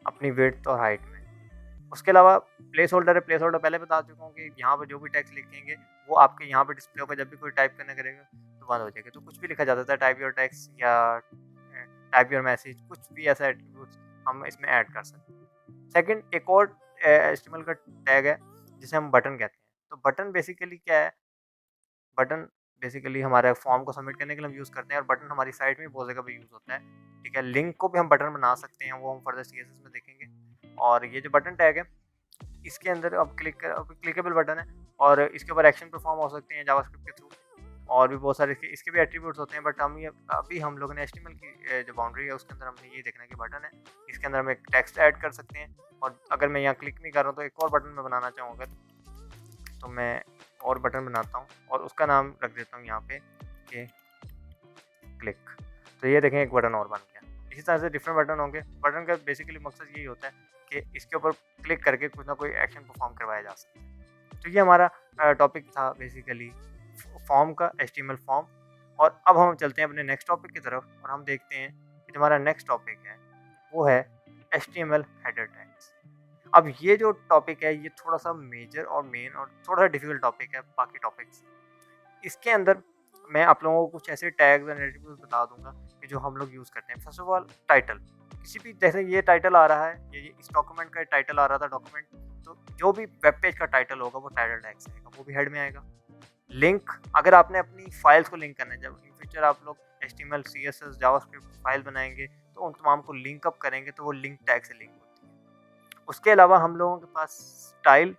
अपनी विड्थ और हाइट में। उसके अलावा प्लेस होल्डर है, प्लेस होल्डर पहले बता चुका हूँ कि यहाँ पे जो भी टेक्स्ट लिखेंगे वो आपके यहाँ पे डिस्प्ले होगा। जब भी कोई टाइप करने करेगा तो बंद हो जाएगा। तो कुछ भी लिखा जाता था, टाइप योर टेक्स्ट या टाइप योर मैसेज, कुछ भी ऐसा एट्रीब्यूट्स हम इसमें ऐड कर सकते हैं। सेकंड एक और एचटीएमएल का टैग है जिसे हम बटन कहते हैं। तो बटन बेसिकली क्या है? बटन बेसिकली हमारे फॉर्म को सबमिट करने के लिए हम यूज़ करते हैं और बटन हमारी साइट में बहुत जगह पे यूज़ होता है। ठीक है, लिंक को भी हम बटन बना सकते हैं, वो हम फर्दर सीएसएस में देखेंगे। और ये जो बटन टैग है, इसके अंदर अब क्लिकेबल बटन है और इसके ऊपर एक्शन परफॉर्म हो सकते हैं जावास्क्रिप्ट के थ्रू, और भी बहुत सारे इसके भी एट्रीब्यूट्स होते हैं। बट हम ये अभी हम लोगों ने एचटीएमएल की जो बाउंड्री है उसके अंदर हमने ये देखना है कि बटन है, इसके अंदर हम एक टेक्स्ट ऐड कर सकते हैं। और अगर मैं यहाँ क्लिक नहीं कर रहा हूँ तो एक और बटन मैं बनाना चाहूँ अगर, तो मैं और बटन बनाता हूँ और उसका नाम रख देता हूँ यहाँ पे कि क्लिक। तो ये देखें एक बटन और बन गया। इसी तरह से डिफरेंट बटन होंगे। बटन का बेसिकली मकसद यही होता है कि इसके ऊपर क्लिक करके कुछ ना कोई एक्शन परफॉर्म करवाया जा सकता है। तो ये हमारा टॉपिक था बेसिकली फॉर्म का, एचटीएमएल फॉर्म। और अब हम चलते हैं अपने नेक्स्ट टॉपिक की तरफ और हम देखते हैं कि हमारा नेक्स्ट टॉपिक है वो है एचटीएमएल हेडर टैग्स। अब ये जो टॉपिक है ये थोड़ा सा मेजर और मेन और थोड़ा सा डिफिकल्ट टॉपिक है बाकी टॉपिक्स। इसके अंदर मैं आप लोगों को कुछ ऐसे टैग्स एंड एट्रीब्यूट्स बता दूंगा कि जो हम लोग यूज़ करते हैं। फर्स्ट ऑफ ऑल टाइटल, किसी भी जैसे ये टाइटल आ रहा है, ये इस डॉक्यूमेंट का टाइटल आ रहा था डॉक्यूमेंट, तो जो भी वेब पेज का टाइटल होगा वो टाइटल टैग से आएगा, वो भी हेड में आएगा। लिंक, अगर आपने अपनी फाइल्स को लिंक करना है, जब इन फ्यूचर आप लोग एचटीएमएल सीएसएस जावास्क्रिप्ट फाइल बनाएंगे तो उन तमाम को लिंक अप करेंगे, तो वो लिंक टैग से लिंक होती है। उसके अलावा हम लोगों के पास स्टाइल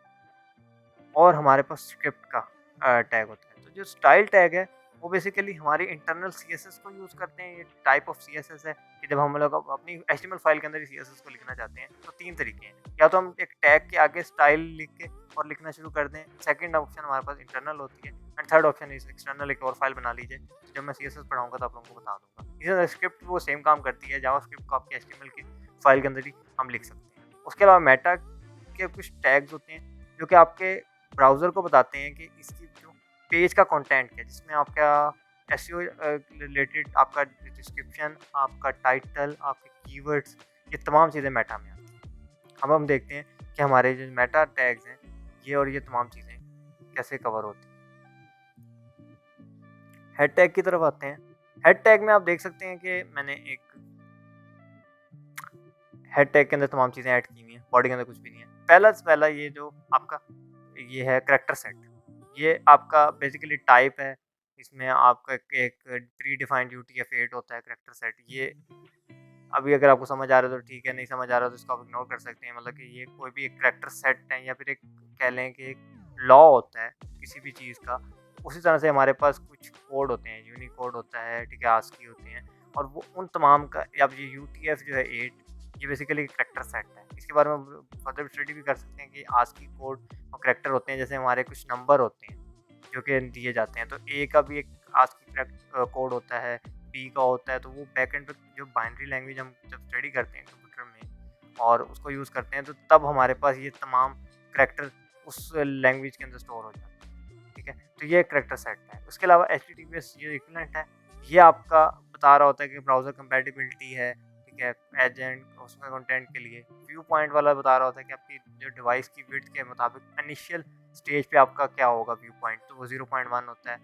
और हमारे पास स्क्रिप्ट का टैग होता है। तो जो स्टाइल टैग है वो बेसिकली हमारे इंटरनल सीएसएस को यूज़ करते हैं। ये टाइप ऑफ सीएसएस है कि जब हम लोग अपनी एचटीएमएल फाइल के अंदर ही सीएसएस को लिखना चाहते हैं तो 3 तरीके हैं। या तो हम एक टैग के आगे स्टाइल लिख के और लिखना शुरू कर दें। सेकंड ऑप्शन हमारे पास इंटरनल होती है and third option is external, एक और फाइल बना लीजिए। जब मैं सीएसएस पढ़ाऊंगा तो आप लोगों को बता दूंगा। इसी तरह स्क्रिप्ट वो सेम काम करती है, जावास्क्रिप्ट को आपके एचटीएमएल की फाइल के अंदर ही हम लिख सकते हैं। उसके अलावा मेटा के कुछ टैग्स होते हैं जो कि आपके ब्राउज़र को बताते हैं कि इसकी जो पेज का कंटेंट है, जिसमें आपका एसईओ रिलेटेड आपका डिस्क्रिप्शन, आपका टाइटल, आपके कीवर्ड्स, ये तमाम चीज़ें मेटा में आती हैं। अब हम देखते हैं कि हमारे जो मेटा टैग्स हैं ये और ये तमाम चीज़ें कैसे कवर होती हैं। हेड टैग की तरफ आते हैं। हेड टैग में आप देख सकते हैं कि मैंने एक हेड टैग के अंदर तमाम चीज़ें ऐड की हुई हैं, बॉडी के अंदर कुछ भी नहीं है। पहला से पहला ये जो आपका ये है करैक्टर सेट, ये आपका बेसिकली टाइप है। इसमें आपका एक प्री डिफाइंड यूटीएफ-8 होता है करैक्टर सेट। ये अभी अगर आपको समझ आ रहा है तो ठीक है, नहीं समझ आ रहा तो इसको आप इग्नोर कर सकते हैं। मतलब कि ये कोई भी एक करैक्टर सेट है या फिर एक कह लें कि एक लॉ होता है किसी भी चीज़ का। उसी तरह से हमारे पास कुछ कोड होते हैं, यूनिकोड होता है, ठीक है, आस्की होते हैं, और वो उन तमाम का अब ये यूटीएफ जो है 8, ये बेसिकली करैक्टर सेट है। इसके बारे में फर्दर स्टडी भी कर सकते हैं कि आस्की कोड और करैक्टर होते हैं। जैसे हमारे कुछ नंबर होते हैं जो कि दिए जाते हैं, तो ए का भी एक आस्की कोड होता है, बी का होता है। तो वो बैकएंड पे जो बाइनरी लैंग्वेज हम जब स्टडी करते हैं कंप्यूटर में और उसको यूज़ करते हैं, तो तब हमारे पास ये तमाम करैक्टर उस लैंग्वेज के अंदर स्टोर हो जाते हैं। ठीक है, तो ये करैक्टर सेट है। उसके अलावा एचटीटीपीएस ये इक्विवेलेंट है, ये आपका बता रहा होता है कि ब्राउज़र कंपैटिबिलिटी है, ठीक है, एजेंट उसमें कंटेंट के लिए। व्यू पॉइंट वाला बता रहा होता है कि आपकी जो डिवाइस की विड्थ के मुताबिक इनिशियल स्टेज पे आपका क्या होगा व्यू पॉइंट, तो वो 0.1 होता है।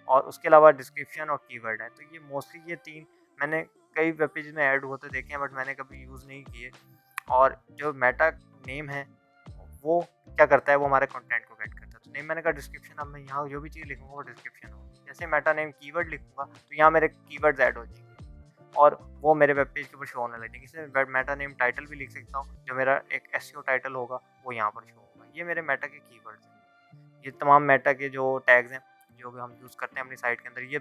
और उसके अलावा डिस्क्रिप्शन और कीवर्ड है। तो ये मोस्टली ये 3 मैंने कई वेब पेज में ऐड होते देखे हैं, बट मैंने कभी यूज़ नहीं किए। और जो मेटा नेम है वो क्या करता है, वो हमारे कंटेंट को गेट करता है। तो नेम मैंने कहा डिस्क्रिप्शन, अब मैं यहाँ जो भी चीज़ लिखूँगा वो डिस्क्रिप्शन होगी। जैसे मेटा नेम कीवर्ड लिखूँगा तो यहाँ मेरे कीवर्ड्स ऐड हो जाएंगे और वो मेरे वेब पेज के ऊपर शो होने लग जाएंगे। इसमें मेटा नेम टाइटल भी लिख सकता हूँ, जो मेरा एक एसईओ टाइटल होगा वो यहाँ पर शो होगा। ये मेरे मेटा के कीवर्ड्स हैं। ये तमाम मेटा के जो टैग्स हैं जो भी हम यूज़ करते हैं अपनी साइट के अंदर, ये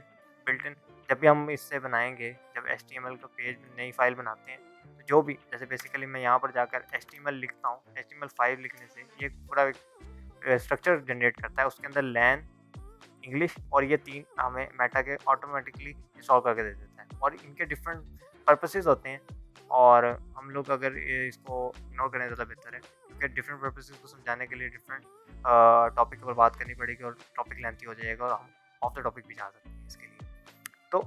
बिल्ट इन जब भी हम इससे बनाएँगे, जब एचटीएमएल का पेज नई फ़ाइल बनाते हैं, तो जो भी जैसे बेसिकली मैं यहाँ पर जाकर एचटीएमएल लिखता हूँ, एचटीएमएल5 लिखने से ये पूरा एक स्ट्रक्चर जनरेट करता है, उसके अंदर लैन, इंग्लिश और ये 3 हमें मेटा के ऑटोमेटिकली सॉल्व करके दे देता है और इनके डिफरेंट पर्पसेस होते हैं और हम लोग अगर इसको इग्नोर करें ज़्यादा बेहतर है क्योंकि डिफरेंट पर्पसेस को समझाने के लिए डिफरेंट टॉपिक पर बात करनी पड़ेगी और टॉपिक लेंथी हो जाएगा और हम ऑफ द टॉपिक भी जा सकते हैं इसके लिए। तो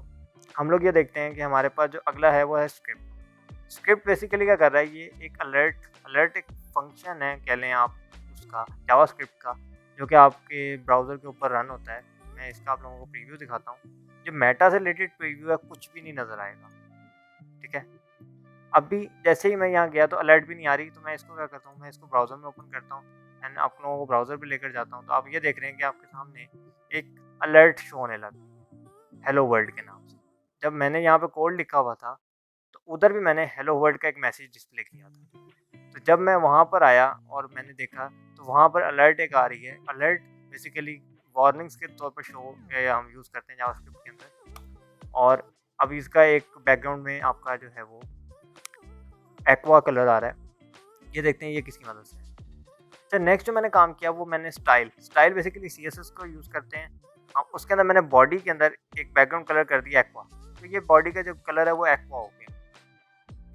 हम लोग ये देखते हैं कि हमारे पास जो अगला है वो है स्क्रिप्ट। स्क्रिप्ट बेसिकली क्या कर रहा है, ये एक अलर्ट एक फंक्शन है कह लें आप उसका जावास्क्रिप्ट का, जो कि आपके ब्राउज़र के ऊपर रन होता है। मैं इसका आप लोगों को प्रीव्यू दिखाता हूँ। जो मेटा से रिलेटेड प्रीव्यू है कुछ भी नहीं नज़र आएगा, ठीक है? अभी जैसे ही मैं यहाँ गया तो अलर्ट भी नहीं आ रही, तो मैं इसको क्या करता हूँ, मैं इसको ब्राउज़र में ओपन करता हूँ एंड आप लोगों को ब्राउज़र पे लेकर जाता हूँ। तो आप ये देख रहे हैं कि आपके सामने एक अलर्ट शो होने लगा, हेलो वर्ल्ड के नाम से। जब मैंने यहाँ पे कोड लिखा हुआ था, तो उधर भी मैंने हेलो वर्ल्ड का एक मैसेज डिस्प्ले किया था। तो जब मैं वहाँ पर आया और मैंने देखा, तो वहाँ पर अलर्ट एक आ रही है। अलर्ट बेसिकली वार्निंग्स के तौर पर शो हम यूज़ करते हैं जावास्क्रिप्ट के अंदर और अब इसका एक बैकग्राउंड में आपका जो है वो एक्वा कलर आ रहा है। ये देखते हैं ये किसकी मदद से है। अच्छा, नेक्स्ट जो मैंने काम किया वो मैंने स्टाइल बेसिकली सीएसएस को यूज़ करते हैं। उसके अंदर मैंने बॉडी के अंदर एक बैकग्राउंड कलर कर दिया एक्वा। तो ये बॉडी का जो कलर है वो एक्वा हो गया।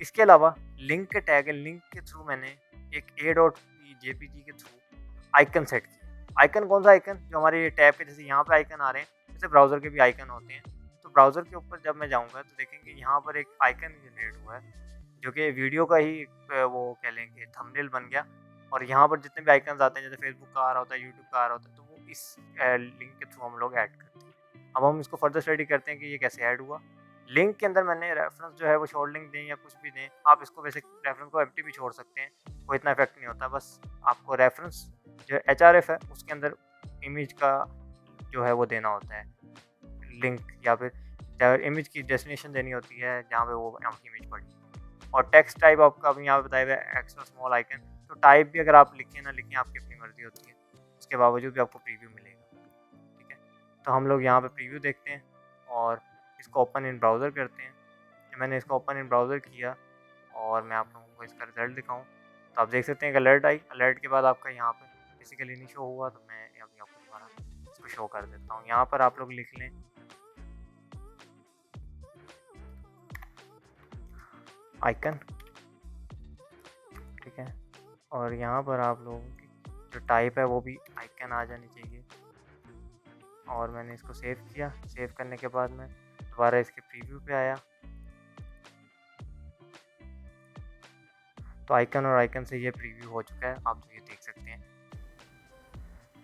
इसके अलावा लिंक के टैग है, लिंक के थ्रू मैंने एक a.pjpg के थ्रू आइकन सेट किया। आइकन कौन सा आइकन? जो हमारे टैब के जैसे यहाँ पे आइकन आ रहे हैं, जैसे ब्राउज़र के भी आइकन होते हैं। तो ब्राउज़र के ऊपर जब मैं जाऊँगा तो देखेंगे यहाँ पर एक आइकन जनरेट हुआ है, जो कि वीडियो का ही एक वो कह लेंगे थंबनेल बन गया और यहाँ पर जितने भी आइकन्स आते हैं, जैसे फेसबुक का आ रहा होता है, यूट्यूब का आ रहा होता है, तो वो इस लिंक के थ्रू हम लोग ऐड करते हैं। अब हम इसको फर्दर स्टडी करते हैं कि ये कैसे ऐड हुआ। लिंक के अंदर मैंने रेफरेंस जो है वो शॉर्ट लिंक दें या कुछ भी दें, आप इसको वैसे रेफरेंस को एम्प्टी भी छोड़ सकते हैं, कोई इतना इफेक्ट नहीं होता। बस आपको रेफरेंस जो एचआरएफ है उसके अंदर इमेज का जो है वो देना होता है, लिंक या फिर इमेज की डेस्टिनेशन देनी होती है जहाँ पे वो आपकी इमेज पड़ी। और टेक्स्ट टाइप आपका अभी यहाँ पे बताया हुआ है एक्स्ट्रा स्मॉल आइकन, तो टाइप भी अगर आप लिखें ना लिखें आपकी अपनी मर्जी होती है, उसके बावजूद भी आपको प्रीव्यू मिलेगा, ठीक है? तो हम लोग यहाँ पे प्रीव्यू देखते हैं और इसको ओपन इन ब्राउज़र करते हैं। मैंने इसको ओपन इन ब्राउज़र किया और मैं आप लोगों को इसका रिज़ल्ट दिखाऊँ, तो आप देख सकते हैं कि अलर्ट आई। अलर्ट के बाद आपका यहाँ पे बेसिकली नहीं शो हुआ, तो मैं अभी आपको दोबारा इसको शो कर देता हूँ। यहाँ पर आप लोग लिख लें आइकन, ठीक है? और यहाँ पर आप लोगों की जो टाइप है वो भी आइकन आ जानी चाहिए और मैंने इसको सेव किया। सेव करने के बाद मैं दोबारा इसके प्रीव्यू पे आया, तो आइकन और आइकन से ये प्रीव्यू हो चुका है, आप तो ये देख सकते हैं।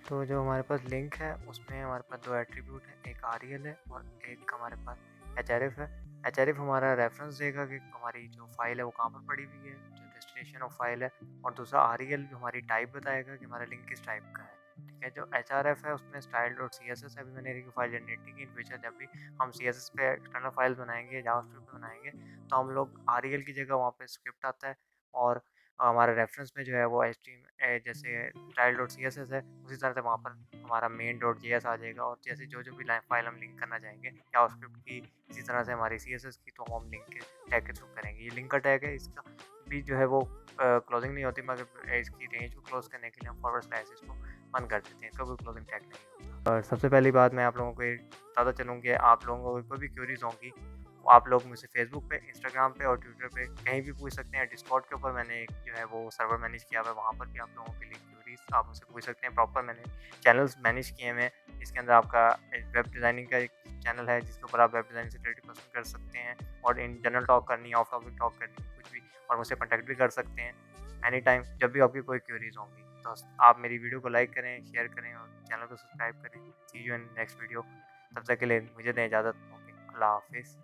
तो जो हमारे पास लिंक है उसमें हमारे पास दो एट्रीब्यूट है, एक आरईएल है और एक हमारे पास एचआरएफ है। एचआरएफ हमारा रेफरेंस देगा कि हमारी जो फाइल है वो कहाँ पर पड़ी हुई है, जो डेस्टिनेशन ऑफ फाइल है, और दूसरा आरईएल जो हमारी टाइप बताएगा कि हमारा लिंक किस टाइप का है, ठीक है? जो एचआरएफ है उसमें style.css अभी मैंने एक फाइल जनरेट की, इन फ्यूचर जब भी हम सीएसएस पे एक्सटर्नल फाइल्स बनाएंगे, जावास्क्रिप्ट पे बनाएंगे, तो हम लोग आरईएल की जगह वहाँ पे स्क्रिप्ट आता है और हमारे रेफरेंस में जो है वो जैसे style.css है, उसी तरह से वहाँ पर हमारा main.js आ जाएगा और जैसे जो भी फाइल हम लिंक करना चाहेंगे जावास्क्रिप्ट की, इसी तरह से हमारी सीएसएस की, तो हम लिंक के टैग के थ्रू करेंगे। ये लिंक का टैग है, इसका भी जो है वो क्लोजिंग नहीं होती, मगर इसकी रेंज को क्लोज करने के लिए हम फॉरवर्ड स्लैश इसको बंद कर देते हैं, इसका कोई क्लोजिंग टैग नहीं होता। और सबसे पहली बात मैं आप लोगों को ये बताता चलूँ कि आप लोगों को कोई भी क्वेरीज होंगी, वो आप लोग मुझसे फेसबुक पे, इंस्टाग्राम पे और ट्विटर पे कहीं भी पूछ सकते हैं। डिस्कॉर्ड के ऊपर मैंने एक जो है वो सर्वर मैनेज किया हुआ है, वहाँ पर भी आप लोगों के लिए क्वेरीज आप मुझसे पूछ सकते हैं। प्रॉपर मैंने चैनल्स मैनेज किए हुए हैं, इसके अंदर आपका वेब डिज़ाइनिंग का एक चैनल है जिसके ऊपर आप वेब डिज़ाइनिंग से रिलेटेड क्वेश्चन कर सकते हैं और इन जनरल टॉक करनी है, ऑफ टॉपिक टॉक करनी है, कुछ भी, और मुझसे कॉन्टैक्ट भी कर सकते हैं एनी टाइम जब भी आपकी कोई क्वेरीज होंगी। तो आप मेरी वीडियो को लाइक करें, शेयर करें और चैनल को सब्सक्राइब करें। सी यू इन नेक्स्ट वीडियो। तब तक के लिए मुझे दें इजाज़त। ओके, अल्लाह हाफिज़।